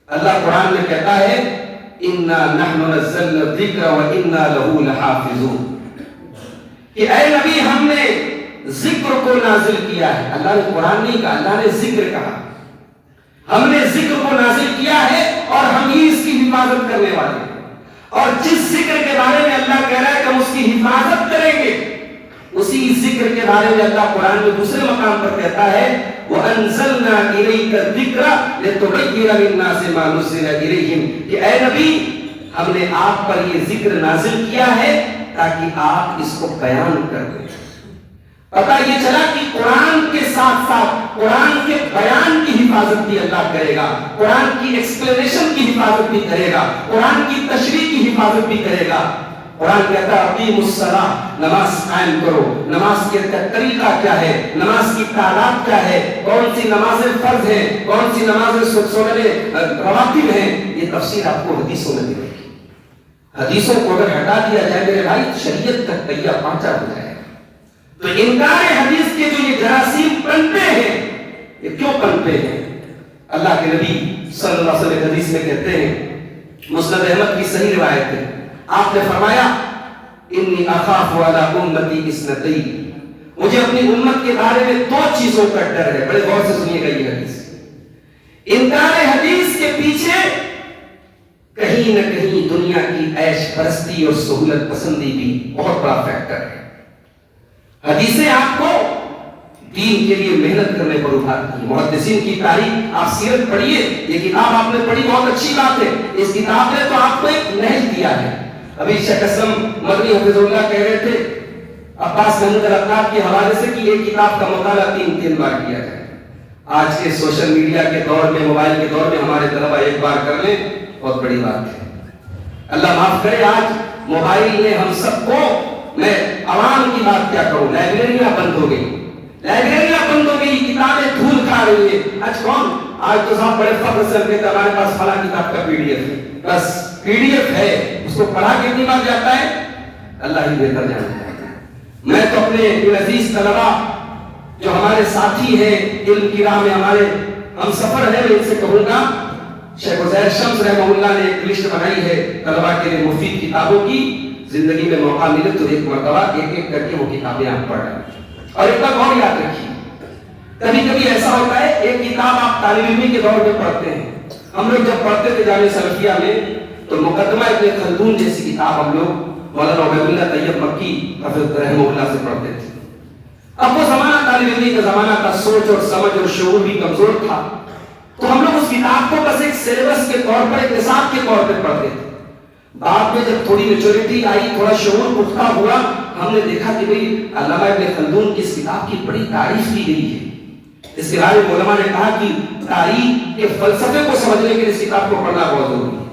اللہ قرآن میں کہتا ہے اِنَّا نَحْنُ نَزَّلْنَا الذِّكْرَ وَإِنَّا لَهُ لَحَافِظُونَ، کہ اے نبی ہم نے ذکر کو نازل کیا ہے۔ اللہ نے قرآن نہیں کہا، اللہ نے ذکر کہا، ہم نے ذکر کو نازل کیا ہے اور ہم ہی اس کی حفاظت کرنے والے ہیں۔ اور جس ذکر کے بارے میں اللہ کہہ رہا ہے کہ ہم اس کی حفاظت کریں گے، اسی ذکر کے بارے میں اللہ قرآن میں دوسرے مقام پر کہتا ہے وَأَنزَلْنَا إِلَيْكَ الذِّكْرَ لِتُبَيِّنَ لِلنَّاسِ مَا نُزِّلَ إِلَيْهِمْ، کہ اے نبی ہم نے آپ پر یہ ذکر نازل کیا ہے تاکہ آپ اس کو بیان کر دیں۔ پتہ یہ چلا کہ قرآن کے ساتھ ساتھ قرآن کے بیان کی حفاظت بھی اللہ کرے گا، قرآن کی ایکسپلینیشن کی حفاظت بھی کرے گا، قرآن کی تشریح کی حفاظت بھی کرے گا۔ قرآن کہتا ہے اقیموا الصلاۃ، نماز قائم کرو، نماز کے طریقہ کیا ہے، نماز کی تعداد کیا ہے، کون سی نمازیں فرض ہیں، کون سی نمازیں سنن رواتب ہیں، یہ تفصیل آپ کو حدیثوں میں ملے گی۔ حدیثوں کو اگر ہٹا دیا جائے میرے بھائی شریعت تک پہیا پانچا ہو جائے۔ تو انکار حدیث کے جو یہ جراثیم پنپے ہیں، یہ کیوں پنپے ہیں؟ اللہ کے نبی صلی اللہ علیہ وسلم حدیث میں کہتے ہیں، مسند احمد کی صحیح روایت ہے، آپ نے فرمایا انی اخاف علی امتی اثنتین، مجھے اپنی امت کے بارے میں دو چیزوں کا ڈر ہے۔ بڑے غور سے سنیے گا یہ حدیث۔ انکار حدیث کے پیچھے کہیں نہ کہیں دنیا کی عیش پرستی اور سہولت پسندی بھی بہت بڑا فیکٹر ہے۔ حدیثیں آپ کو دین کے لیے محنت کرنے پر ابھارتی ہیں۔ محدثین کی تاریخ آپ سیرت پڑھیے، یہ کتاب آپ نے پڑھی بہت اچھی بات ہے، اس کتاب نے تو آپ کو ایک نہج دیا ہے۔ ابھی شیخ اسلم مدنی حفظ اللہ کہہ رہے تھے عباس محمود العطار کے حوالے سے کہ یہ کتاب کا مطالعہ 3 بار کیا جائے۔ آج کے سوشل میڈیا کے دور میں، موبائل کے دور میں ہمارے طلبہ ایک بار کر لیں بہت بڑی بات ہے۔ اللہ معاف کرے آج موبائل نے ہم سب کو، میں عوام کی بات کیا کروں، لائبریریاں بند ہو گئی، لائبریریاں بند ہو گئی، کتابیں دھول کھا رہی ہیں۔ آج کون؟ آج تو صاحب بڑے فخر سے کہتے ہمارے پاس فلاں کتاب کا PDF ہے، بس PDF ہے، اس کو پڑھا کتنی بار جاتا ہے اللہ ہی بہتر جانتا ہے۔ میں تو اپنے عزیز طلبہ جو ہمارے ساتھی ہیں علم کی راہ میں ہمارے ہم سفر ہیں، میں ان سے کہوں گا شیخ عزیر شمس رحمہ اللہ نے ایک لسٹ بنائی ہے طلبہ کے لیے مفید کتابوں کی، زندگی میں موقع ملے تو ایک مرتبہ ایک کر کے وہ کتابیں آپ پڑھیں۔ اور ایک بات اور یاد رکھیے، کبھی کبھی ایسا ہوتا ہے ایک کتاب آپ طالب علمی کے دور میں پڑھتے ہیں، ہم لوگ جب پڑھتے تھے جامعہ سلفیہ میں تو مقدمہ ابن خلدون جیسی کتاب ہم لوگ مولانا عبید اللہ طیب مکی حفظ رحمہ اللہ سے پڑھتے تھے۔ اب وہ زمانہ طالب علمی کا زمانہ تھا، سوچ اور سمجھ اور شعور بھی کمزور تھا، تو ہم لوگ اس کتاب کو بس ایک سلیبس کے طور پر، ایک نصاب کے طور پر پڑھتے تھے۔ بعد میں جب تھوڑی میچورٹی آئی، تھوڑا شعور پختہ ہوا، ہم نے دیکھا کہ بھئی علامہ ابن خلدون کی اس کتاب کی بڑی تعریف کی گئی ہے۔ اس کے بارے میں علماء نے کہا کہ تاریخ کے فلسفے کو سمجھنے کے لیے اس کتاب کو پڑھنا بہت ضروری ہے۔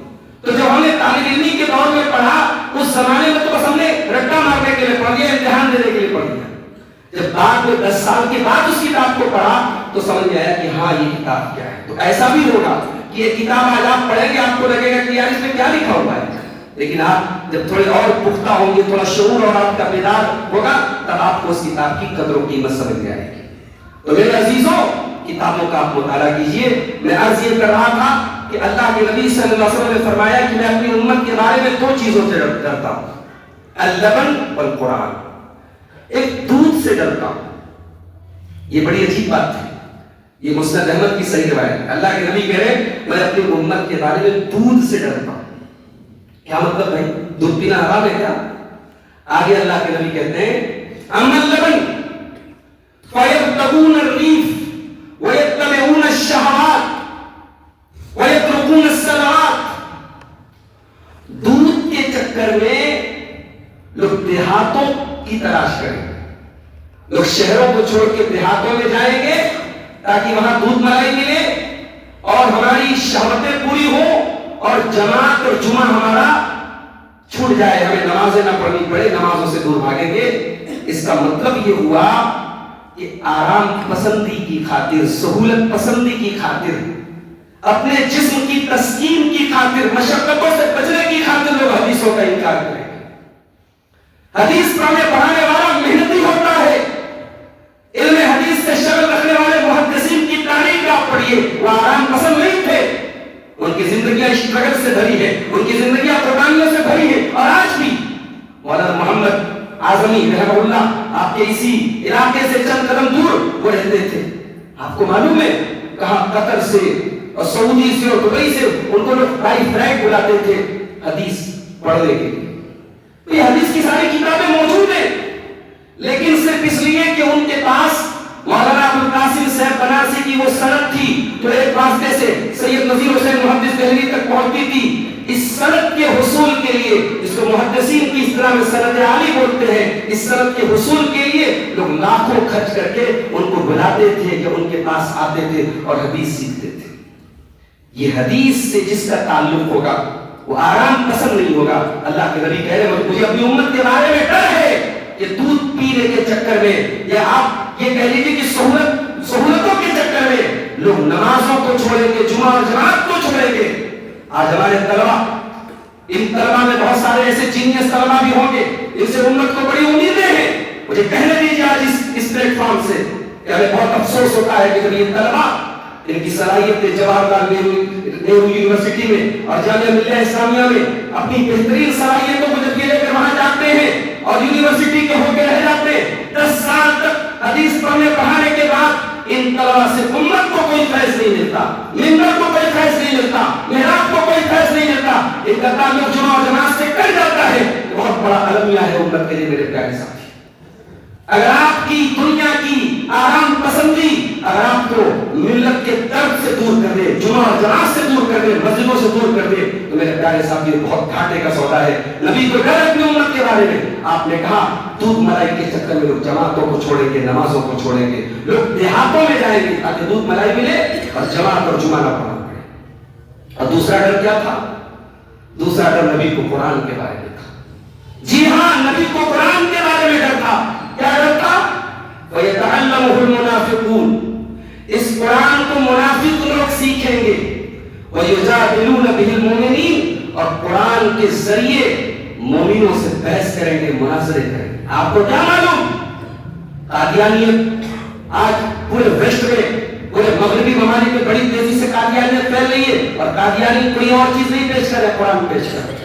تو جب ہم نے طالب علمی کے دور میں پڑھا، اس زمانے میں تو بس ہم نے رٹا مارنے کے لیے پڑھ لیا، امتحان دینے کے لیے پڑھ لیا۔ جب بعد میں 10 سال کے بعد اس کتاب کو پڑھا تو سمجھ میں آیا کہ ہاں یہ کتاب کیا ہے۔ تو ایسا بھی ہوگا کہ یہ کتاب آج آپ پڑھیں گے آپ کو لگے گا کہ یار اس میں کیا لکھا ہوا ہے، لیکن آپ جب تھوڑے اور پختہ ہوں گے، تھوڑا شعور اور آپ کا بیدار ہوگا، تب آپ کو اس کتاب کی قدر و قیمت سمجھ میں آئے گی۔ تو میرے عزیزوں، کتابوں کا آپ مطالعہ کیجیے۔ میں عرض یہ کر رہا تھا کہ اللہ کے نبی صلی اللہ علیہ وسلم نے فرمایا کہ میں اپنی امت کے بارے میں 2 چیزوں سے ڈرتا ہوں، اللبن والقرآن۔ ایک سے ڈرتا ہوں. یہ بڑی عجیب بات ہے. یہ مسند احمد کی صحیح روایت ہے. اللہ کے نبی کہہ رہے ہیں میں اپنی امت کے بارے میں دودھ سے ڈرتا ہوں. کیا مطلب بھائی؟ دودھ پینا حرام ہے کیا؟ آگے اللہ کے نبی کہتے ہیں اما اللبن فیبتغون الریف ویتبعون الشہوات ویترکون الصلوات. دودھ کے چکر میں لوگ دیہاتوں کی تلاش کریں گے. لوگ شہروں کو چھوڑ کے دیہاتوں میں جائیں گے تاکہ وہاں دودھ ملائی ملے اور ہماری شہوتیں پوری ہوں اور جماعت اور جمعہ ہمارا چھوٹ جائے, ہمیں نمازیں نہ پڑھنی پڑے, نمازوں سے دور بھاگیں گے. اس کا مطلب یہ ہوا کہ آرام پسندی کی خاطر, سہولت پسندی کی خاطر, اپنے جسم کی تسکین کی خاطر, مشقتوں سے بچنے کی خاطر لوگ حدیثوں کا انکار کریں گے. حدیث پڑھانے والا محنتی ہوتا ہے. علم حدیث سے شغل رکھنے والے محدثین کی تاریخ آپ پڑھیے, وہ آرام پسند نہیں تھے. ان کی زندگیاں اسٹرگل سے بھری ہے, ان کی زندگیاں قربانیوں سے بھری ہے. اور آج بھی مولانا محمد اعظمی رحمہ اللہ آپ کے اسی علاقے سے چند قدم دور وہ رہتے تھے. آپ کو معلوم ہے کہاں قطر سے اور سعودی سے اور دبئی سے ان کو لوگ بائی فلائٹ بلاتے تھے حدیث پڑھنے کے لیے. یہ حدیث کی ساری کتابیں موجود ہیں, لیکن صرف اس لیے کہ ان کے پاس مولانا ابوالقاسم صاحب بنارسی کی وہ سند تھی تو ایک واسطے سے سید نذیر حسین محدث دہلوی تک پہنچتی تھی. اس سند کے حصول کے لیے, اس کو محدثین کی اصطلاح میں سند عالی بولتے ہیں, اس سند کے حصول کے لیے لوگ لاکھوں خرچ کر کے ان کو بلاتے تھے کہ ان کے پاس آتے تھے اور حدیث سیکھتے تھے. یہ حدیث سے جس کا تعلق ہوگا وہ آرام پسند نہیں ہوگا. اللہ کے نبی کہہ رہے ہیں مجھے اپنی امت کے بارے میں ڈر ہے کہ دودھ پینے کے چکر میں یا آپ یہ کہہ لیجیے کہ سہولتوں کے چکر میں لوگ نمازوں کو چھوڑیں گے, جمعہ اور جماعت کو چھوڑیں گے. آج ہمارے طلبا, ان طلبا میں بہت سارے ایسے جینیس طلبا بھی ہوں گے جن سے امت کو بڑی امیدیں ہیں. مجھے کہنے دیجیے آج اس پلیٹ فارم سے کہ ہمیں بہت افسوس ہوتا ہے کہ جب یہ طلبا ان کی صلاحیت جواہر لال نہرو یونیورسٹی میں اور جامعہ ملیہ اسلامیہ میں اپنی بہترین صلاحیتوں کو جب یہ لے کر وہاں جاتے ہیں اور یونیورسٹی کے ہو کے رہ جاتے ہیں, 10 سال تک حدیث پڑھانے کے بعد ان طلبا سے امت کو کوئی فیض نہیں ملتا, منبر کو کوئی فیض نہیں ملتا, محراب کو کوئی فیض نہیں ملتا. ان کا تعلق جمعہ اور جماعت سے کٹ جاتا ہے. بہت بڑا المیہ ہے امت کے لیے میرے پیارے ساتھی. اگر آپ کی دنیا کی آرام پسندی اگر آپ کو ملت کے درد سے دور کر دے, جمعہ اور جماعت سے دور کر دے, مسجدوں سے دور کر دے, تو میرے پیارے ساتھی بہت گھاٹے کا سودا ہے. نبی کو ڈر اپنی امت کے بارے میں. آپ نے کہا دودھ ملائی کے چکر میں لوگ جماعتوں کو چھوڑیں گے, نمازوں کو چھوڑیں گے, لوگ دیہاتوں میں جائیں گے تاکہ دودھ ملائی ملے اور جماعت اور جمعہ نہ پڑھنا پڑے. اور دوسرا ڈر کیا تھا؟ دوسرا ڈر نبی کو قرآن کے بارے میں تھا. جی ہاں, نبی کو قرآن کے بارے میں ڈر تھا. کیا ڈر تھا؟ وَيَتَعَلَّمُهُ الْمُنَافِقُونَ, اس قرآن کو منافق لوگ سیکھیں گے. وَيُجَادِلُونَ بِهِ الْمُؤْمِنِينَ, اور قرآن کے ذریعے مومنوں سے بحث کریں گے, مناظرے کریں گے. آپ کو کیا معلوم قادیانیت آج پورے ویسٹ میں, پورے مغربی ممالک میں بڑی تیزی سے قادیانیت پھیل رہی ہے, اور قادیانی کوئی اور چیز نہیں پیش کرے, قرآن پیش کرے.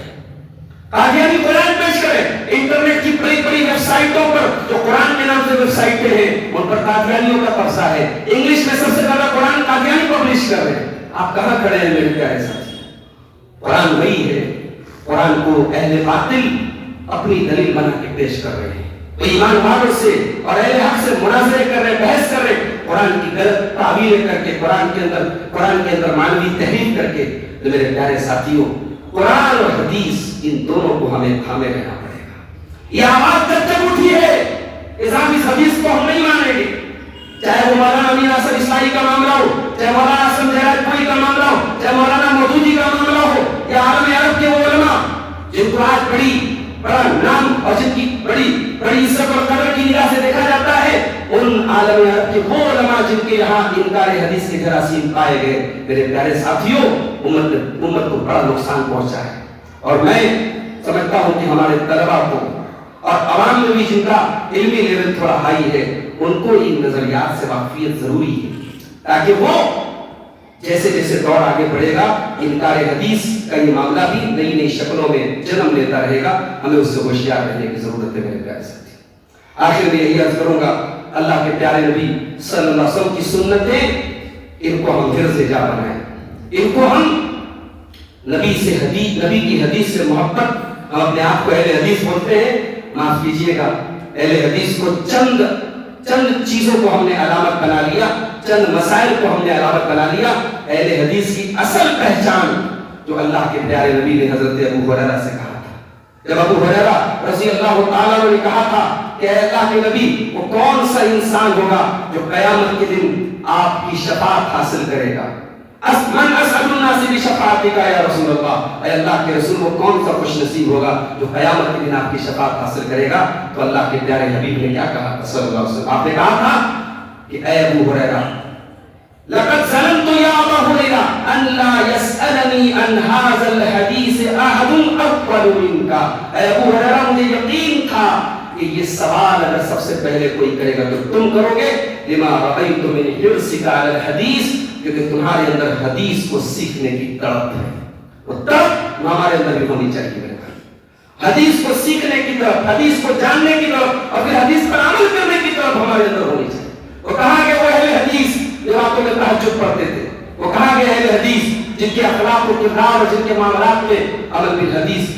قادیانی قرآن پیش کرے. انٹرنیٹ کی بڑی بڑی ویب سائٹوں پر جو قرآن کے نام سے ویب سائٹیں ہیں ان پر قادیانیوں کا قبضہ ہے. انگلش میں سب سے زیادہ قرآن قادیانی پبلش کر رہے ہیں. آپ کہاں کھڑے ہیں میرے پیارے ساتھی؟ قرآن وہی ہے. قرآن کو اہل باطل اپنی دلیل بنا کے پیش کر رہے ہیں. وہ ایمان والوں سے اور اہل حق سے مناظرے کر رہے, بحث کر رہے, قرآن کی غلط تعبیریں کر کے, قرآن کے اندر معنوی تحریف کر کے. تو میرے پیارے ساتھیوں, قرآن اور حدیث ان دونوں کو ہمیں تھامے رہنا پڑے گا. یہ آواز جب تک اٹھی ہے اس حدیث کو ہم نہیں مانیں گے, چاہے وہ مولانا امین احسن اسلائی کا معاملہ ہو, چاہے مولانا حسن جہاد پوری کا معاملہ ہو, چاہے مولانا مودودی کا معاملہ ہو, یا عالم عرب کے وہ علماء جن کو آج بڑا نام اور جن کی بڑی عزت اور قدر کی نگاہ سے دیکھا جاتا ہے, ان عالم عرب کے وہ علماء جن کے یہاں انکار حدیث کے جراثیم پائے گئے. میرے پیارے ساتھیوں, امت کو بڑا نقصان پہنچا ہے. اور میں سمجھتا ہوں کہ ہمارے طلبا کو اور عوام میں بھی جن کا علمی لیول تھوڑا ہائی ہے, ان کو ان نظریات سے واقفیت ضروری ہے, تاکہ وہ جیسے جیسے دور آگے بڑھے گا انکار حدیث کا یہ معاملہ بھی نئی نئی شکلوں میں جنم لیتا رہے گا. ہمیں اس سے ہوشیار رہنے کی ضرورت ہے میرے پیارے ساتھی. آخر میں یہی عرض کروں گا، اللہ کے پیارے نبی صلی اللہ علیہ وسلم کی سنتیں، ان کو ہم حرز جا بنائیں، ان کو ہم نبی کی حدیث سے محبت، ہم اپنے آپ کو اہل حدیث بولتے ہیں، معاف کیجئے گا، اہل حدیث کو چند چیزوں کو ہم نے علامت بنا لیا، چند مسائل کو ہم نے علامت بنا لیا۔ اہل حدیث کی اصل پہچان جو اللہ کے پیارے نبی نے حضرت ابو ہریرہ سے کہا تھا، جب ابو ہریرہ رضی اللہ تعالیٰ عنہ نے کہا تھا کہ اے اللہ کے نبی، وہ کون سا انسان ہوگا جو قیامت کے دن آپ کی شفاعت حاصل کرے گا؟ من اسعد الناس بشفاعتک یا رسول اللہ، اے اللہ کے رسول، وہ کون سا خوش نصیب ہوگا جو قیامت کے دن آپ کی شفاعت حاصل کرے گا؟ تو اللہ کے پیارے حبیب نے کیا کہا صلی اللہ علیہ وسلم؟ آپ نے کہا تھا کہ اے ابو ہریرہ، لقد ظننت یا ابا ہریرہ ان لا يسألنی عن هذا الحدیث احد اول منک، اے ابو ہریرہ مجھے یقین تھا کہ یہ سوال اگر سب سے پہلے کوئی کرے گا تو تم کرو گے، لما رأیت من حرصک علی الحدیث، کیونکہ تمہارے اندر حدیث کو سیکھنے کی تڑپ ہے، وہ تڑپ ہمارے اندر بھی ہونی چاہیے میرے بھائی، حدیث کو سیکھنے کی طرف، حدیث کو جاننے کی طرف اور پھر حدیث پر عمل کرنے کی طرف ہمارے اندر ہونی چاہیے۔ وہ کہاں گئے وہ اہل حدیث جو راتوں میں تہجد پڑھتے تھے؟ وہ کہاں گئے اہل حدیث جن کے اخلاق و کردار اور جن کے معاملات میں عمل بالحدیث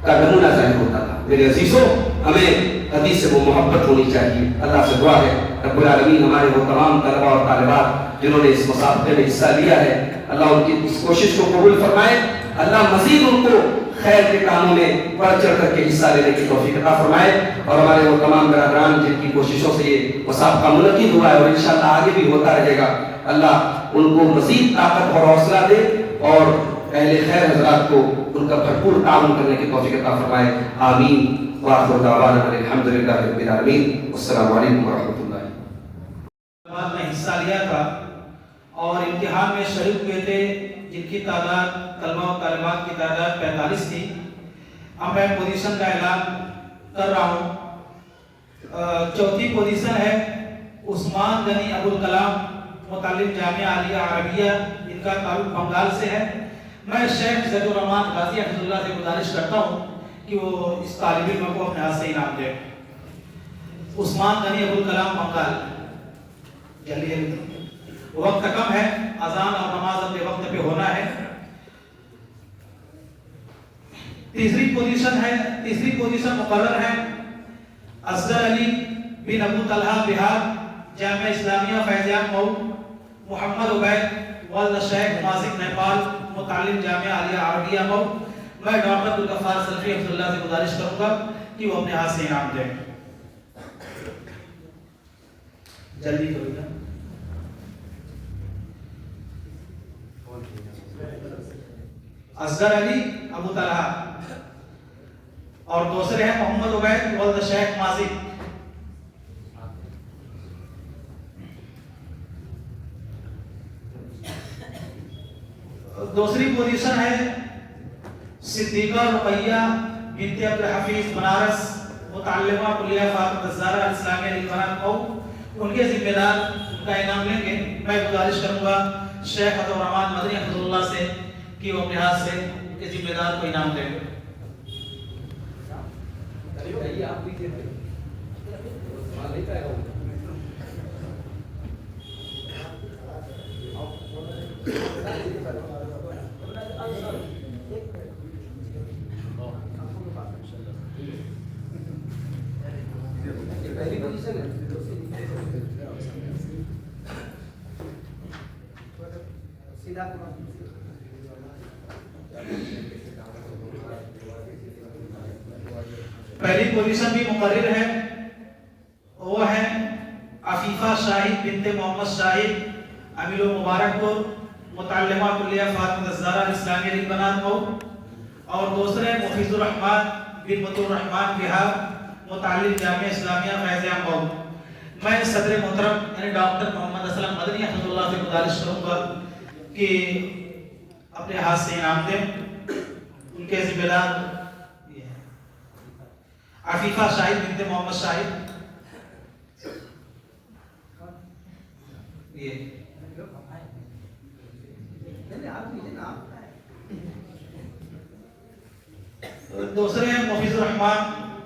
کا نمونہ ظاہر ہوتا تھا؟ میرے عزیزوں، ہمیں حدیث سے وہ محبت ہونی چاہیے۔ اللہ سے دعا ہے رب العالمین ہمارے وہ تمام طلباء اور طالبات جنہوں نے اس مسابقے میں حصہ لیا ہے، اللہ ان کی اس کوشش کو قبول فرمائے، اللہ مزید ان کو خیر کے کاموں میں بڑھ چڑھ کر کے حصہ لینے کی توفیق عطا فرمائے، اور ہمارے وہ تمام برادران جن کی کوششوں سے یہ مسابقہ منعقد ہوا ہے اور انشاءاللہ آگے بھی ہوتا رہے گا، اللہ ان کو مزید طاقت اور حوصلہ دے اور اہل خیر حضرات کو ان کا بھرپور تعاون کرنے کی توفیق عطا فرمائے۔ آمین۔ وآخر دعوانا الحمدللہ رب العالمین۔ السلام علیکم ورحمۃ اللہ۔ میں حصہ لیا تھا اور امتحان میں شریک ہوئے تھے جن کی تعداد طلباء و طالبات کی تعداد 45 تھی۔ اب میں پوزیشن کا اعلان کر رہا ہوں۔ چوتھی پوزیشن ہے عثمان غنی ابوالکلام، متعلم جامعہ عالیہ عربیہ، ان کا تعلق بنگال سے ہے۔ میں شیخ زید الرحمان غازی حفظ اللہ سے گزارش کرتا ہوں کہ وہ اس طالب علم کو اپنے ہاتھ سے انعام دے۔ عثمان غنی ابوالکلام بنگال، جلدی وقت کم ہے، اذان اور نماز اپنے وقت پہ ہونا ہے۔ تیسری پوزیشن مقرر ہے اصغر علی بن ابو طلحہ بہار، جامعہ اسلامیہ فیض عام مئو، محمد عبید والد شیخ مازک نیپال، متعلم جامعہ عالیہ عربیہ مئو۔ میں ڈاکٹر عبدالغفار سلفی حفظ اللہ سے گزارش کروں گا کہ وہ اپنے ہاتھ سے انعام دیں۔ جلدی کرو گا۔ اصغر علی ابو طلحہ اور دوسرے ہیں محمد عبید والد شیخ مازک۔ دوسری پوزیشن ہے صدیقہ رقیہ بنت عبدالحفیظ بنارس، متعلمہ کلیہ فاطمہ الزہرا اسلامیہ للبنات مئو۔ ان کے ذمہ دار ان کا انعام لیں گے۔ میں گزارش کروں گا شیخ عطا الرحمان مدنی حفظ اللہ سے کہ وہ اپنے ہاتھ سے ان کے ذمہ دار کو انعام دیں گے۔ پہلی پوزیشن بھی مقرر ہے، وہ ہے عفیفہ شاہد بنت محمد شاہد، امیر مبارک پور، متعلمہ کلیہ فاطمہ الزہرا اسلامیہ للبنات مئو۔ اور دوسرے مفیض الرحمان بن مطیع الرحمان بہار، متعلم جامعہ اسلامیہ فیض عام مئو۔ میں صدر محترم یعنی ڈاکٹر محمد اسلم مدنی حفظ اللہ سے گزارش کروں گا کہ اپنے ہاتھ سے انعام دیں۔ ان کے ذمہ دار عفیفہ شاہد بنت محمد شاہد، دوسرے ہیں مفیض الرحمان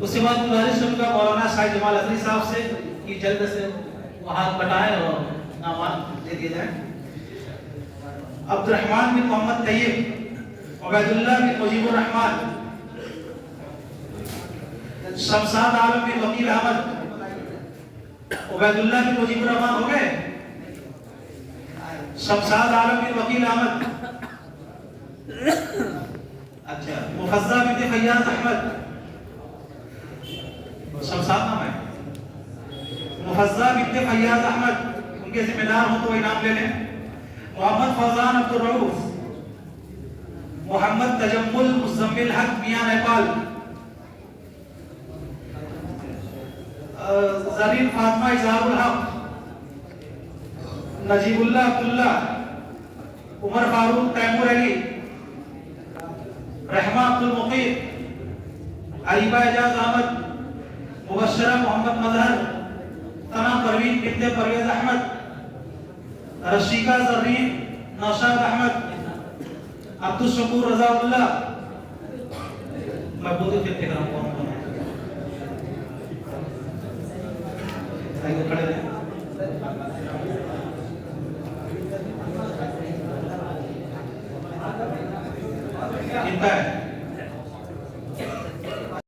اس کے بعد گزارش کروں گا مولانا شاہد جمال ازری صاحب سے کہ جلد سے وہ ہاتھ بٹائیں اور نامات دے دیے جائیں. عبد الرحمن بن محمد طیب, عبید اللہ بن مجیب الرحمن, شمشاد عالم بن وکیل احمد. عبید اللہ بن مجیب الرحمن ہو گئے, شمشاد عالم بن وکیل احمد. اچھا, مفضہ بن فیاض احمد, شمشاد نام ہے, مفضہ بن فیاض احمد, ان کے ذمہ دار ہوں تو وہ انعام لے لیں. محمد فوزان عبد الرؤوف, محمد تجمل مزمل حق میاں نیپال, زرین فاطمہ اظہار الحق, نجیب اللہ عبداللہ, عمر فاروق تیمور علی, رحمہ عبد المقیر, عریبہ اعجاز احمد, مبشرہ محمد مظہر, ثنا پروین بنت پرویز احمد, رشیقہ زرین نوشاد احمد, عبد الشکور رضا اللہ. میں بہت خدمت کر رہا ہوں.